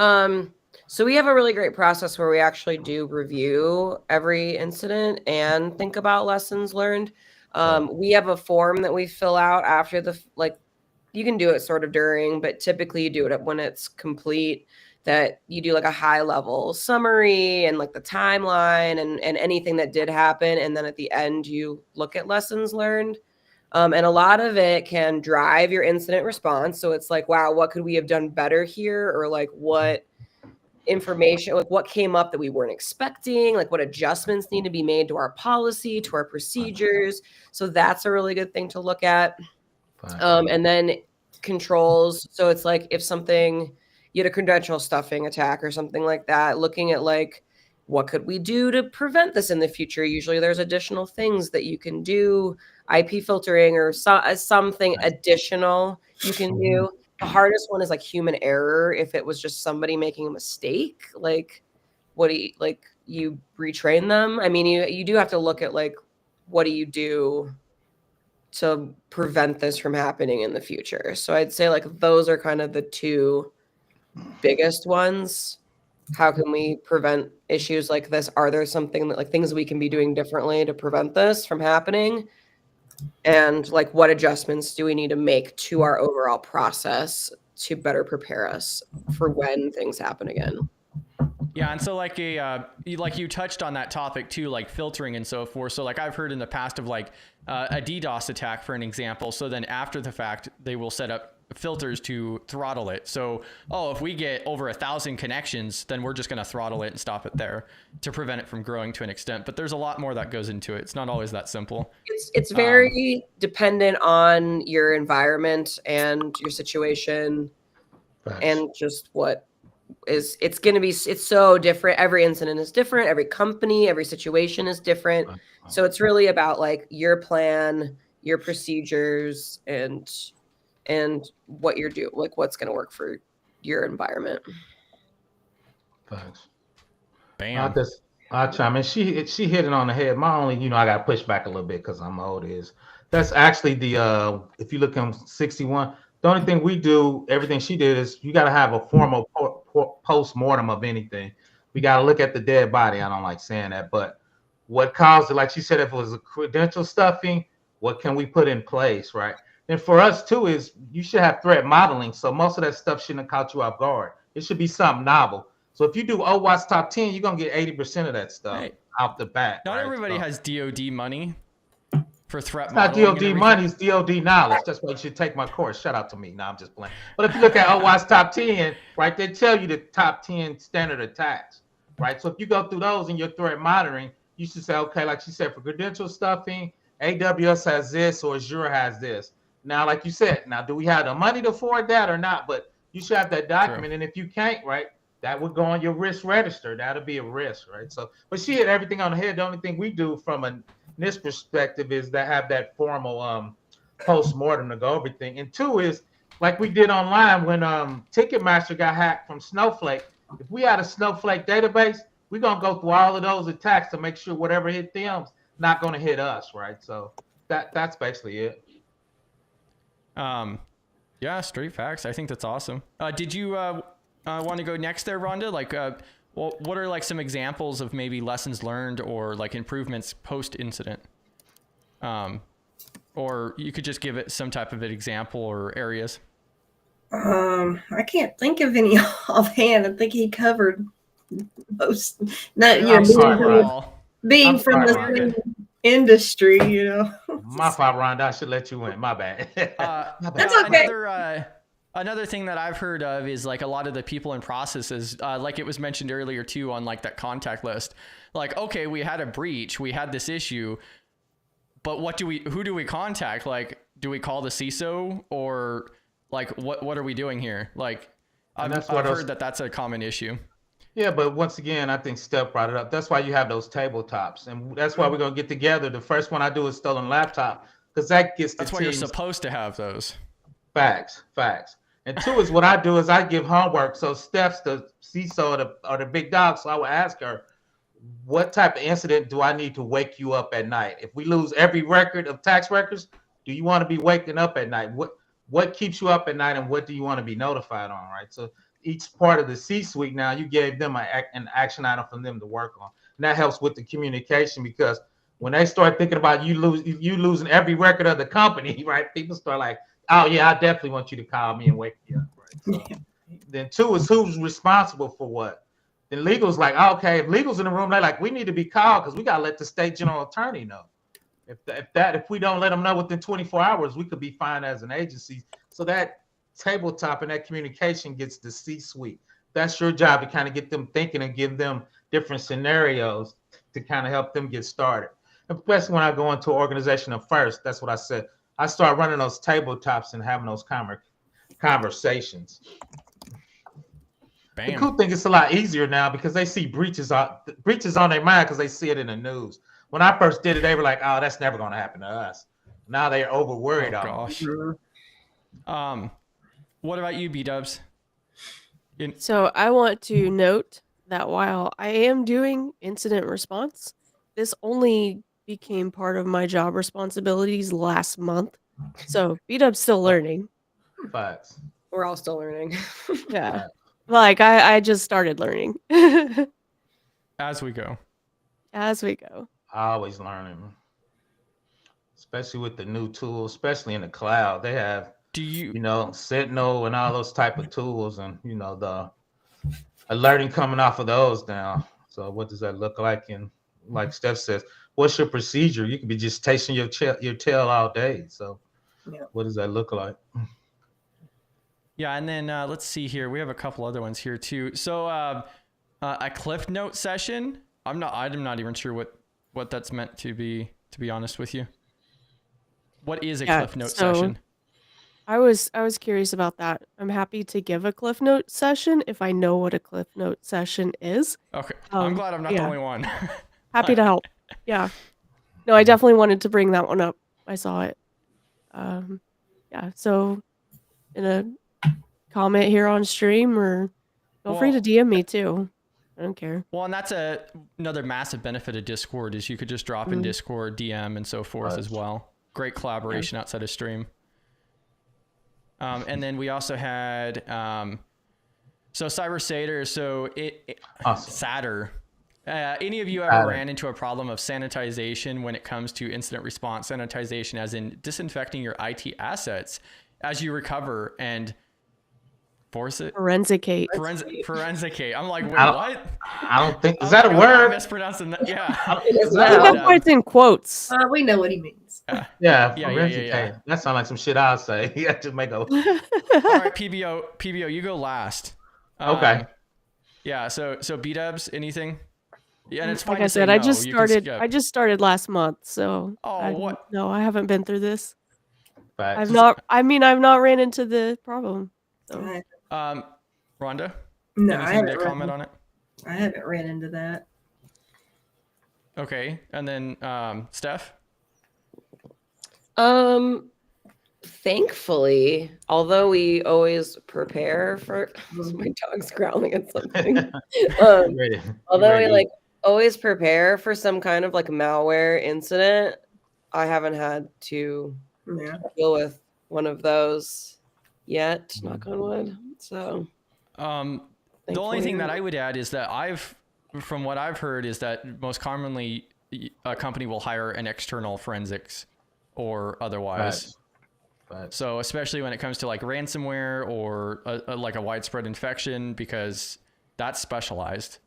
So we have a really great process where we actually do review every incident and think about lessons learned. We have a form that we fill out after you can do it sort of during, but typically you do it when it's complete, that you do like a high level summary and like the timeline and anything that did happen. And then at the end, you look at lessons learned. And a lot of it can drive your incident response. So it's like, wow, what could we have done better here? Or like what information, like what came up that we weren't expecting, like what adjustments need to be made to our policy, to our procedures. So that's a really good thing to look at. And then controls. So it's like if something, you had a credential stuffing attack or something like that, looking at like, what could we do to prevent this in the future? Usually there's additional things that you can do, IP filtering or something additional you can do. The hardest one is like human error. If it was just somebody making a mistake, like what do you retrain them? I mean, you do have to look at like, what do you do to prevent this from happening in the future? So I'd say like those are kind of the two biggest ones. How can we prevent issues like this? Are there something that like things we can be doing differently to prevent this from happening? And like what adjustments do we need to make to our overall process to better prepare us for when things happen again? Yeah, and so like you touched on that topic too, like filtering and so forth. So like I've heard in the past of like a DDoS attack, for an example. So then after the fact, they will set up filters to throttle it. So, if we get over 1,000 connections, then we're just going to throttle it and stop it there to prevent it from growing to an extent. But there's a lot more that goes into it. It's not always that simple. It's very dependent on your environment and your situation, and just what is, it's going to be, it's so different. Every incident is different. Every company, every situation is different. So it's really about like your plan, your procedures, and what you're doing, like what's going to work for your environment. Thanks. Bam. I'll chime in. She hit it on the head. My only, I got to push back a little bit because I'm old, is that's actually the, if you look on 61, the only thing we do, everything she did, is you got to have a formal post-mortem of anything. We got to look at the dead body. I don't like saying that, but what caused it, like she said, if it was a credential stuffing, what can we put in place, right? And for us too, is you should have threat modeling. So most of that stuff shouldn't have caught you off guard. It should be something novel. So if you do OWASP top 10, you're going to get 80% of that stuff off the bat. Not everybody has DOD money for threat modeling. It's not DOD money, it's DOD knowledge. That's why you should take my course. Shout out to me. No, I'm just playing. But if you look at OWASP top 10, right, they tell you the top 10 standard attacks, right? So if you go through those in your threat monitoring, you should say, okay, like she said, for credential stuffing, AWS has this or Azure has this. Now, like you said, do we have the money to afford that or not? But you should have that document. True. And if you can't, right, that would go on your risk register. That'll be a risk, right? So, but she hit everything on the head. The only thing we do from a NIST perspective is to have that formal post-mortem to go everything. And two is, like we did online when Ticketmaster got hacked from Snowflake. If we had a Snowflake database, we're going to go through all of those attacks to make sure whatever hit them's not going to hit us, right? So that's basically it. Yeah, straight facts. I think that's awesome. Did you want to go next there, Rhonda? Like, what are like some examples of maybe lessons learned or like improvements post-incident? Or you could just give it some type of an example or areas. I can't think of any offhand. I think he covered most. Being from the same industry, My fault, Rhonda. I should let you in. My bad. That's okay. Another thing that I've heard of is like a lot of the people and processes, like it was mentioned earlier too, on like that contact list. Like, okay, we had a breach, we had this issue, but who do we contact? Like, do we call the CISO or like what are we doing here? Like, I've heard that's a common issue. Yeah, but once again, I think Steph brought it up. That's why you have those tabletops, and that's why we're gonna get together. The first one I do is stolen laptop, because that gets the That's why you're supposed to have those. Facts. And two is what I do is I give homework. So Steph's the CISO or the big dog. So I would ask her, what type of incident do I need to wake you up at night? If we lose every record of tax records, do you want to be waking up at night? What keeps you up at night, and what do you want to be notified on, right? So each part of the C-suite now, you gave them an action item for them to work on. And that helps with the communication, because when they start thinking about you losing every record of the company, right? People start like, oh yeah, I definitely want you to call me and wake me up, right? So Then 2 is who's responsible for what. Then legal's like, okay, if legal's in the room, they're like, we need to be called because we gotta let the state general attorney know. If we don't let them know within 24 hours, we could be fined as an agency. So that tabletop and that communication gets the C-suite. That's your job to kind of get them thinking and give them different scenarios to kind of help them get started. Especially when I go into an organization at first, that's what I said. I start running those tabletops and having those conversations. Bam. The cool thing, it's a lot easier now because they see breaches on their mind because they see it in the news. When I first did it, they were like, "Oh, that's never going to happen to us." Now they're over worried. Oh gosh. What about you, B-dubs? So I want to note that while I am doing incident response, this only became part of my job responsibilities last month. So B-dub's still learning. Facts. We're all still learning. Yeah. Like I just started learning. As we go. As we go. Always learning, especially with the new tools, especially in the cloud. They have, Sentinel and all those type of tools, and the alerting coming off of those now. So what does that look like? And like Steph says, what's your procedure? You could be just tasting your tail all day. So what does that look like? Yeah, and then let's see here. We have a couple other ones here too. So a Cliff Note session. I'm not even sure what that's meant to be honest with you. What is a Cliff Note session? I was curious about that. I'm happy to give a Cliff Note session if I know what a Cliff Note session is. Okay. I'm glad I'm not the only one. Happy to help. Yeah. No, I definitely wanted to bring that one up. I saw it. So in a comment here on stream, or feel free to DM me too. I don't care. Well, and that's another massive benefit of Discord is you could just drop in Discord, DM, and so forth as well. Great collaboration outside of stream. And then we also had Cybersecurity. So Awesome. SATR. Any of you ever ran into a problem of sanitization when it comes to incident response? Sanitization as in disinfecting your IT assets as you recover and Forensicate. Forensicate. I'm like, wait, what? I don't think is that a word? I'm mispronouncing that. Yeah. That's why it's in quotes. We know what he means. Yeah. That sounds like some shit I'll say. You have to make a. All right, PBO, you go last. Okay. Yeah. So B-dubs, anything? Yeah, and it's fine. Like I said, I just started last month, so. What? No, I haven't been through this. Facts. I've not ran into the problem. So. Rhonda? No, anything to comment on it? I haven't ran into that. Okay, and then Steph? Thankfully, although we always prepare for my dog's growling at something. Although we always prepare for some kind of malware incident, I haven't had to deal with one of those yet, knock on wood. So the only thing that I would add is that from what I've heard is that most commonly a company will hire an external forensics or otherwise. Right. So especially when it comes to ransomware or a widespread infection, because that's specialized.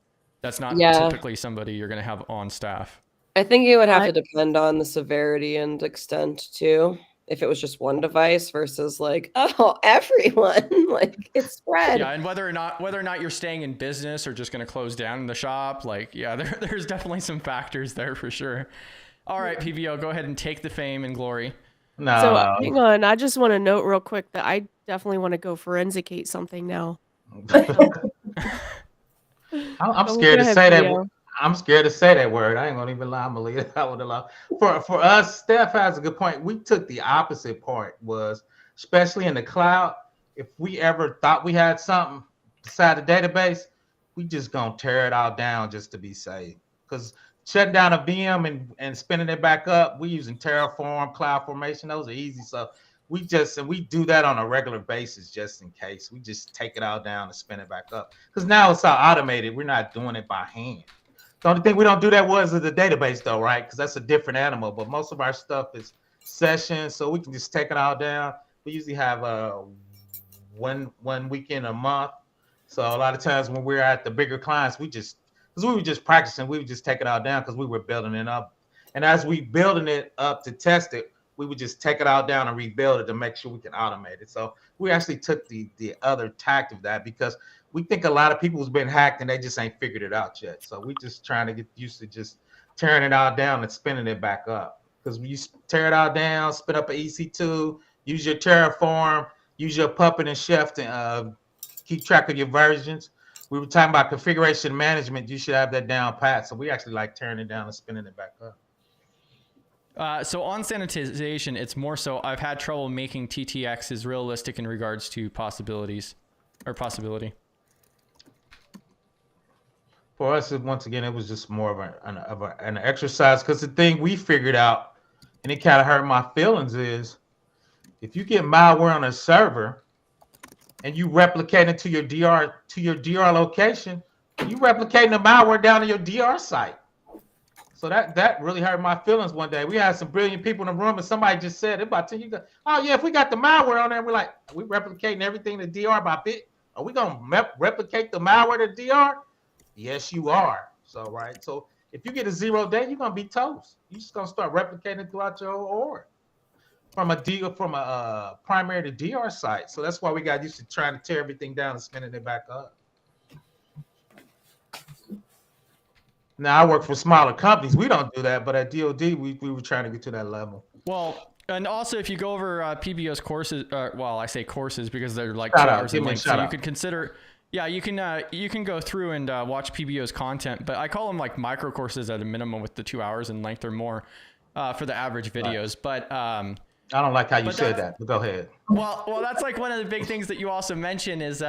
That's not typically somebody you're going to have on staff. I think it would have to depend on the severity and extent too. If it was just one device versus everyone, it's spread. Yeah, and whether or not you're staying in business or just going to close down the shop, there's definitely some factors there for sure. All right, PBO, go ahead and take the fame and glory. No. So hang on, I just want to note real quick that I definitely want to go forensicate something now. I'm scared to say that. I'm scared to say that word. I ain't gonna even lie. I'm gonna leave it out with a lie. For us, Steph has a good point. We took the opposite part, was especially in the cloud. If we ever thought we had something beside the database, we just gonna tear it all down just to be safe. Because shutting down a VM and spinning it back up, we using Terraform, CloudFormation. Those are easy. So we do that on a regular basis just in case. We just take it all down and spin it back up. Because now it's all automated. We're not doing it by hand. The only thing we don't do that was the database though, right? Because that's a different animal. But most of our stuff is sessions, so we can just take it all down. We usually have one weekend a month So a lot of times when we're at the bigger clients, because we were just practicing, we would just take it all down because we were building it up. And as we building it up to test it, we would just take it all down and rebuild it to make sure we can automate it. So we actually took the other tact of that because we think a lot of people has been hacked and they just ain't figured it out yet. So we just trying to get used to just tearing it all down and spinning it back up. Because when you tear it all down, spin up an EC2, use your Terraform, use your Puppet and Chef to keep track of your versions. We were talking about configuration management. You should have that down pat. So we actually like tearing it down and spinning it back up. So on sanitization, it's more so I've had trouble making TTXs realistic in regards to possibility. For us, once again, it was just more of an exercise because the thing we figured out, and it kind of hurt my feelings, is if you get malware on a server and you replicate it to your DR location, you replicating the malware down to your DR site. So that really hurt my feelings one day. We had some brilliant people in the room, and somebody just said, about 10 years, oh yeah, if we got the malware on there, we're like, we replicating everything to DR by bit. Are we gonna replicate the malware to DR? Yes, you are. So right. So if you get a 0 day, you're gonna be toast. You're just gonna start replicating throughout your whole org from a primary to DR site. So that's why we got used to trying to tear everything down and spinning it back up. Now I work for smaller companies. We don't do that, but at DoD, we were trying to get to that level. Well, and also if you go over PBO's courses, well, I say courses because they're like Shout 2 out. hours Give in me a length. shout So you out. could consider, yeah, you can go through and watch PBO's content, but I call them like micro courses at a minimum with the 2 hours in length or more for the average videos. Right. But I don't like how you said that, but go ahead. well, that's like one of the big things that you also mention is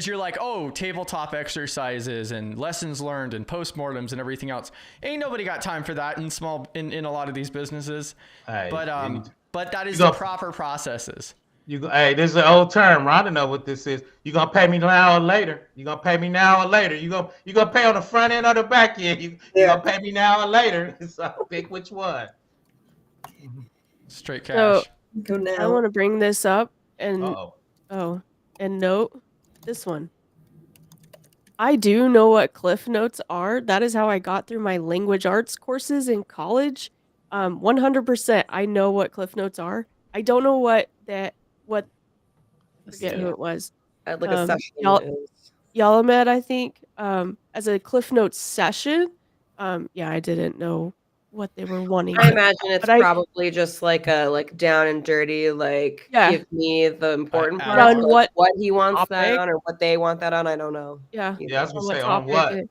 you're like, oh, tabletop exercises and lessons learned and postmortems and everything else. Ain't nobody got time for that in a lot of these businesses. Hey, but that is the proper processes. Hey, this is an old term. Rhonda know what this is. You gonna pay me now or later? You gonna pay me now or later? You gonna pay on the front end or the back end? You gonna pay me now or later? So pick which one. Straight cash. So Go now. I want to bring this up and Uh-oh. and note this one. I do know what Cliff Notes are. That is how I got through my language arts courses in college. 100%. I know what Cliff Notes are. I don't know what forget who it was. Like a session Yalamed, I think, as a Cliff Notes session. Yeah, I didn't know what they were wanting. I imagine it's probably just like a down and dirty, give me the important part on what he wants topic. that on or what they want that on. I don't know. Yeah. Yeah, I was gonna say on what.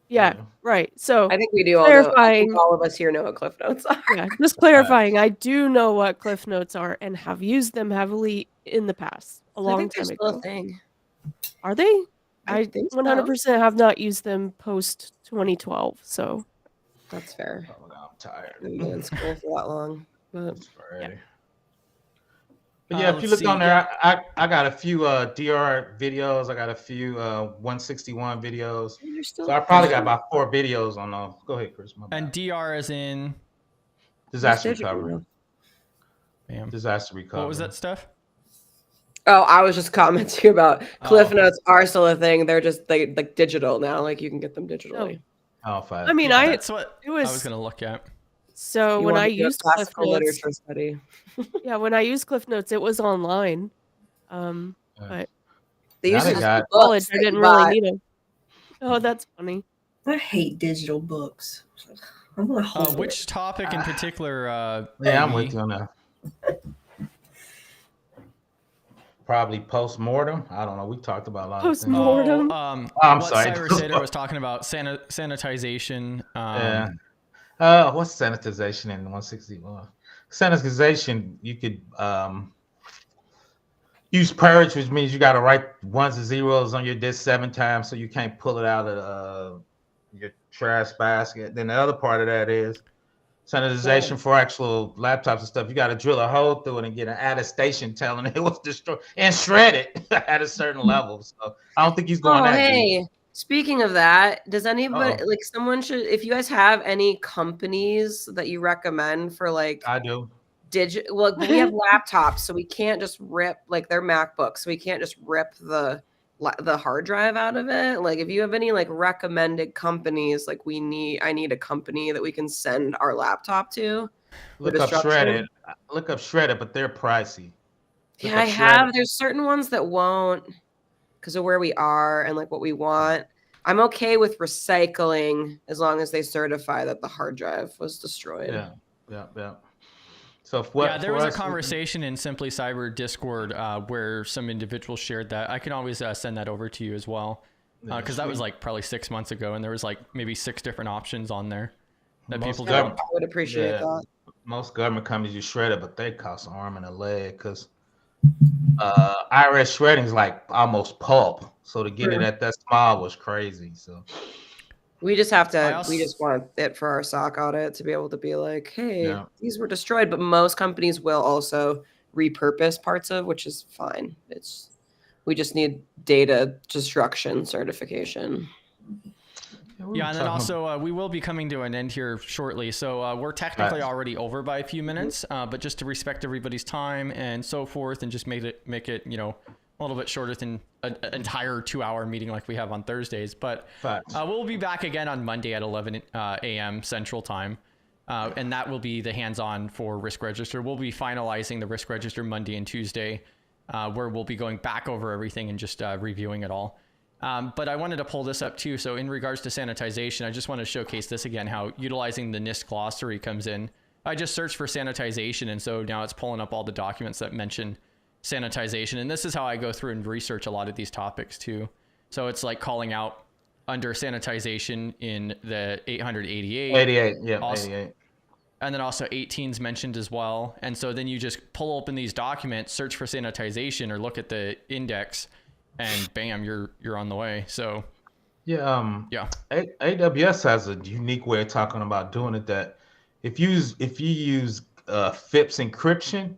Yeah, right. So I think we do all of us here know what Cliff Notes are. Yeah, just clarifying. I do know what Cliff Notes are and have used them heavily in the past. A long time ago. Still a thing. Are they? I think 100% have not used them post 2012. So that's fair. Oh, I'm tired. I've been in school for that long. But yeah, if you look on there, I got a few DR videos. I got a few 161 videos. So I probably got about 4 videos on those. Go ahead, Chris. And DR is in disaster recovery. Bam. Disaster recovery. What was that stuff? Oh, I was just commenting about Cliff Notes are still a thing. They're just like digital now. Like you can get them digitally. Oh, fine. I mean, that's what I was gonna look at. So when I used Cliff Notes, literature study. Yeah, when I used Cliff Notes, it was online. But they used to college. I didn't really need them. Oh, that's funny. I hate digital books. I'm gonna hold which topic in particular? Yeah, I'm with you on that. Probably post-mortem. I don't know. We talked about a lot of things. Post-mortem. I'm sorry. Cybersecurity was talking about sanitization. What's sanitization in 161? Sanitization, you could use purge, which means you got to write ones and zeros on your disk 7 times so you can't pull it out of your trash basket. Then the other part of that is sanitization for actual laptops and stuff. You got to drill a hole through it and get an attestation telling it was destroyed and shred it at a certain level. So I don't think he's going that deep. Speaking of that, does anybody someone should, if you guys have any companies that you recommend for I do. Well, we have laptops, so we can't just rip like their MacBooks. So we can't just rip the hard drive out of it. Like if you have any like recommended companies, like I need a company that we can send our laptop to. Look up Shredded. Look up Shredded, but they're pricey. Yeah, I have. There's certain ones that won't because of where we are and like what we want. I'm okay with recycling as long as they certify that the hard drive was destroyed. Yeah. So there was a conversation in Simply Cyber Discord where some individuals shared that. I can always send that over to you as well, because that was like probably 6 months ago, and there was like maybe 6 different options on there that people don't. I would appreciate that. Most government companies use Shredded, but they cost an arm and a leg because IRS shredding is like almost pulp. So to get it at that small was crazy. So we just have to. We just want it for our SOC audit to be able to be like, hey, these were destroyed. But most companies will also repurpose parts of, which is fine. We just need data destruction certification. Yeah, and then also we will be coming to an end here shortly. So we're technically already over by a few minutes, but just to respect everybody's time and so forth, and just make it a little bit shorter than an entire 2-hour meeting like we have on Thursdays. But we'll be back again on Monday at 11 a.m. Central Time. And that will be the hands-on for Risk Register. We'll be finalizing the Risk Register Monday and Tuesday, where we'll be going back over everything and just reviewing it all. But I wanted to pull this up too. So in regards to sanitization, I just want to showcase this again, how utilizing the NIST glossary comes in. I just searched for sanitization, and so now it's pulling up all the documents that mention sanitization. And this is how I go through and research a lot of these topics too. So it's like calling out under sanitization in the 888. 88. And then also 18's mentioned as well. And so then you just pull open these documents, search for sanitization, or look at the index, and bam, you're on the way. So AWS has a unique way of talking about doing it, that if you use FIPS encryption,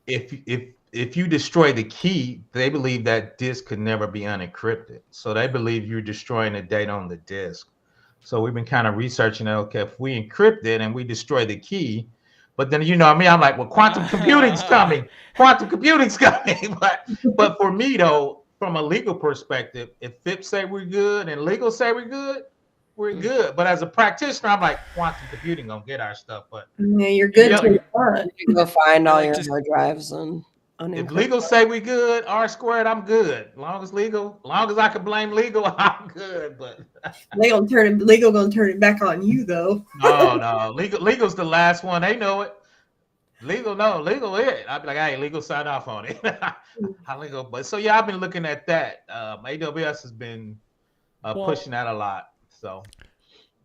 if you destroy the key, they believe that disk could never be unencrypted. So they believe you're destroying the data on the disk. So we've been kind of researching that. Okay, if we encrypt it and we destroy the key, but then I'm like, well, quantum computing's coming. But for me though, from a legal perspective, if FIPS say we're good and legal say we're good, we're good. But as a practitioner, I'm like, quantum computing gonna get our stuff. But you're good to you can go find all your hard drives and if legal say we good, R squared, I'm good. As long as I can blame legal, I'm good. But legal gonna turn it back on you though. No. Legal's the last one. They know it. Legal it. I'd be like, hey, legal sign off on it. Legal. But so I've been looking at that. AWS has been pushing that a lot. So.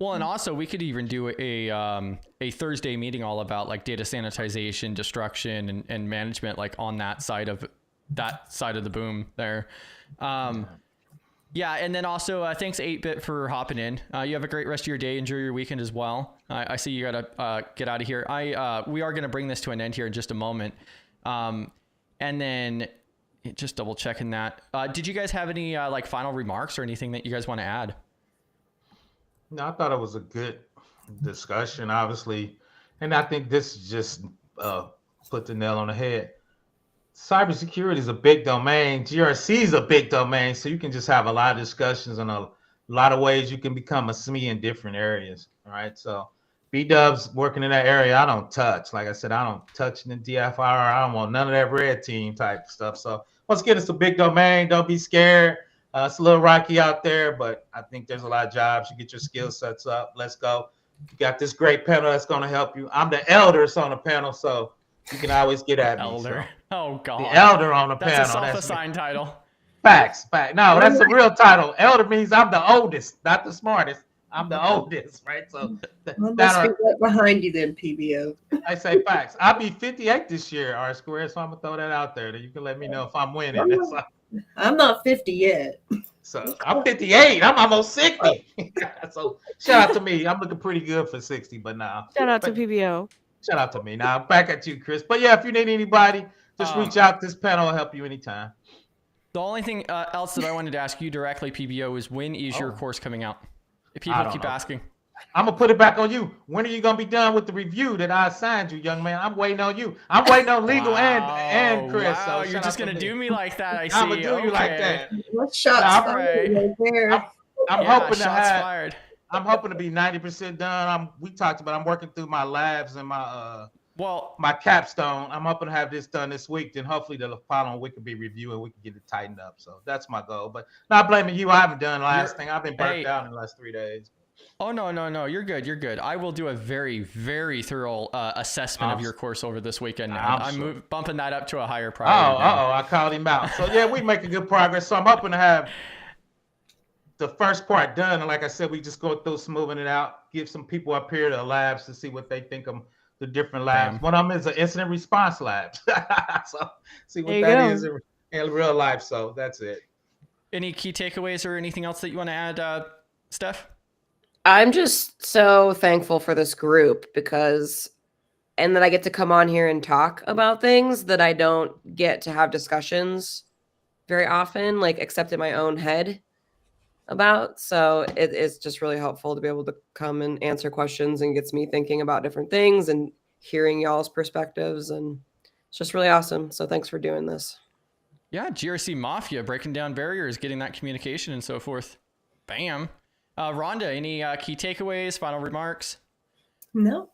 Well, and also we could even do a Thursday meeting all about like data sanitization, destruction, and management, like on that side of the boom there. Yeah, and then also thanks 8-Bit for hopping in. You have a great rest of your day. Enjoy your weekend as well. I see you gotta get out of here. We are gonna bring this to an end here in just a moment, and then just double checking that. Did you guys have any like final remarks or anything that you guys want to add? No, I thought it was a good discussion, obviously, and I think this just put the nail on the head. Cybersecurity is a big domain. GRC is a big domain, so you can just have a lot of discussions on a lot of ways you can become a SME in different areas. All right, so B-Dub's working in that area. I don't touch. Like I said, I don't touch the DFR. I don't want none of that red team type stuff. So once again, it's a big domain. Don't be scared. It's a little rocky out there, but I think there's a lot of jobs. You get your skill sets up. Let's go. You got this great panel that's going to help you. I'm the eldest on the panel, so you can always get at me. Elder. So. Oh, God. The elder on the panel. That's a self-assigned title. Facts. No, that's the real title. Elder means I'm the oldest, not the smartest. I'm the oldest, right? So let's be right behind you then, PBO. I say facts. I'll be 58 this year, R squared, so I'm going to throw that out there. You can let me know if I'm winning. I'm not 50 yet. So I'm 58. I'm almost 60. So shout out to me. I'm looking pretty good for 60, but now. Shout out to PBO. Shout out to me. Now back at you, Chris. But yeah, if you need anybody, just reach out. This panel will help you anytime. The only thing else that I wanted to ask you directly, PBO, is when is your course coming out? If people keep asking. I'm gonna put it back on you. When are you gonna be done with the review that I assigned you, young man? I'm waiting on you. I'm waiting on legal and Chris. Wow, So you're shout just out to gonna do me. me like that. I see. I'm gonna do you like Okay. that. What shots Nah, fired right. right there? I'm Yeah, hoping to shots have. fired. I'm hoping to be 90% done. We talked about. I'm working through my labs and Well, my capstone. I'm hoping to have this done this week. Then hopefully the following week can be reviewed and we can get it tightened up. So that's my goal. But not blaming you. I haven't done last thing. I've been burnt out in the last 3 days. oh no, you're good. You're good. I will do a very, very thorough assessment of your course over this weekend. I'm bumping that up to a higher priority. I called him out. So yeah, we making good progress. So I'm hoping to have the first part done. And like I said, we just go through smoothing it out, give some people up here to the labs to see what they think of the different labs. One of them is an incident response lab. So see what that is in real life. So that's it. Any key takeaways or anything else that you want to add, Steph? I'm just so thankful for this group and that I get to come on here and talk about things that I don't get to have discussions very often, like except in my own head about. So it's just really helpful to be able to come and answer questions and gets me thinking about different things and hearing y'all's perspectives. And it's just really awesome. So thanks for doing this. Yeah, GRC Mafia, breaking down barriers, getting that communication and so forth. Bam. Rhonda, any key takeaways, final remarks? No,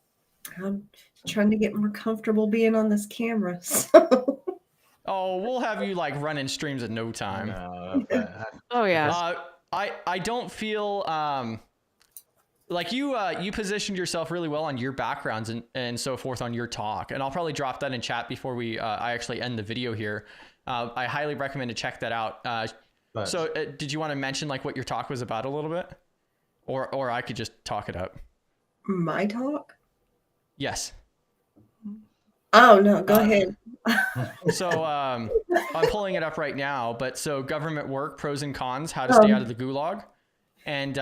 I'm trying to get more comfortable being on this camera. So. Oh, we'll have you like running streams in no time. Oh yeah. I don't feel like you positioned yourself really well on your backgrounds and so forth on your talk, and I'll probably drop that in chat before I actually end the video here. I highly recommend to check that out. So did you want to mention like what your talk was about a little bit? Or I could just talk it up. My talk? Yes. Oh no, go ahead. So I'm pulling it up right now, but so government work, pros and cons, how to stay out of the gulag. And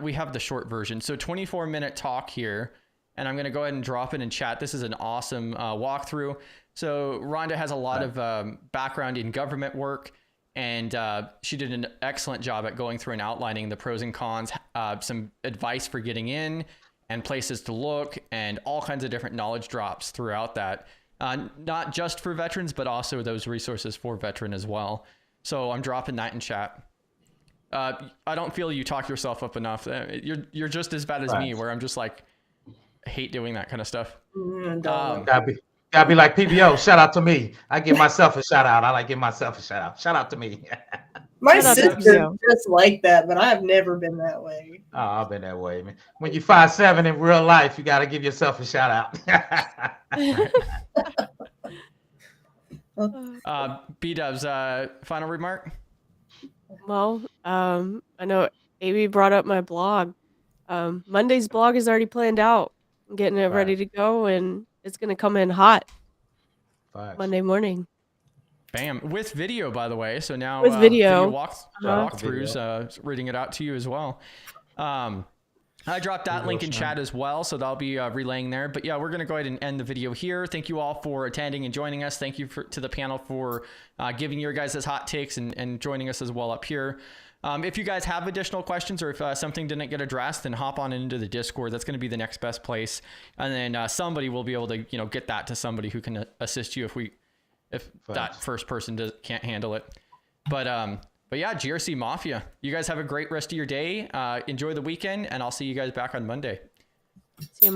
we have the short version. So 24-minute talk here, and I'm going to go ahead and drop it in chat. This is an awesome walkthrough. So Rhonda has a lot of background in government work, and she did an excellent job at going through and outlining the pros and cons, some advice for getting in and places to look, and all kinds of different knowledge drops throughout that. Not just for veterans, but also those resources for veteran as well. So I'm dropping that in chat. I don't feel you talk yourself up enough. You're just as bad as me, where I'm just like, hate doing that kind of stuff. Gotta be like PBO. Shout out to me. I give myself a shout out. I like give myself a shout out. Shout out to me. My sister's just like that, but I've never been that way. Oh, I've been that way, man. When you're 5'7" in real life, you got to give yourself a shout out. B-Dubs, final remark? Well, I know Amy brought up my blog. Monday's blog is already planned out. I'm getting it ready to go, and it's going to come in hot Monday morning. Bam. With video, by the way. So now with video walkthroughs, reading it out to you as well. I dropped that link in chat as well, so that'll be relaying there. But yeah, we're going to go ahead and end the video here. Thank you all for attending and joining us. Thank you to the panel for giving your guys' hot takes and joining us as well up here. If you guys have additional questions, or if something didn't get addressed, then hop on into the Discord. That's going to be the next best place. And then somebody will be able to get that to somebody who can assist you if that first person can't handle it. But yeah, GRC Mafia, you guys have a great rest of your day. Enjoy the weekend, and I'll see you guys back on Monday. See you.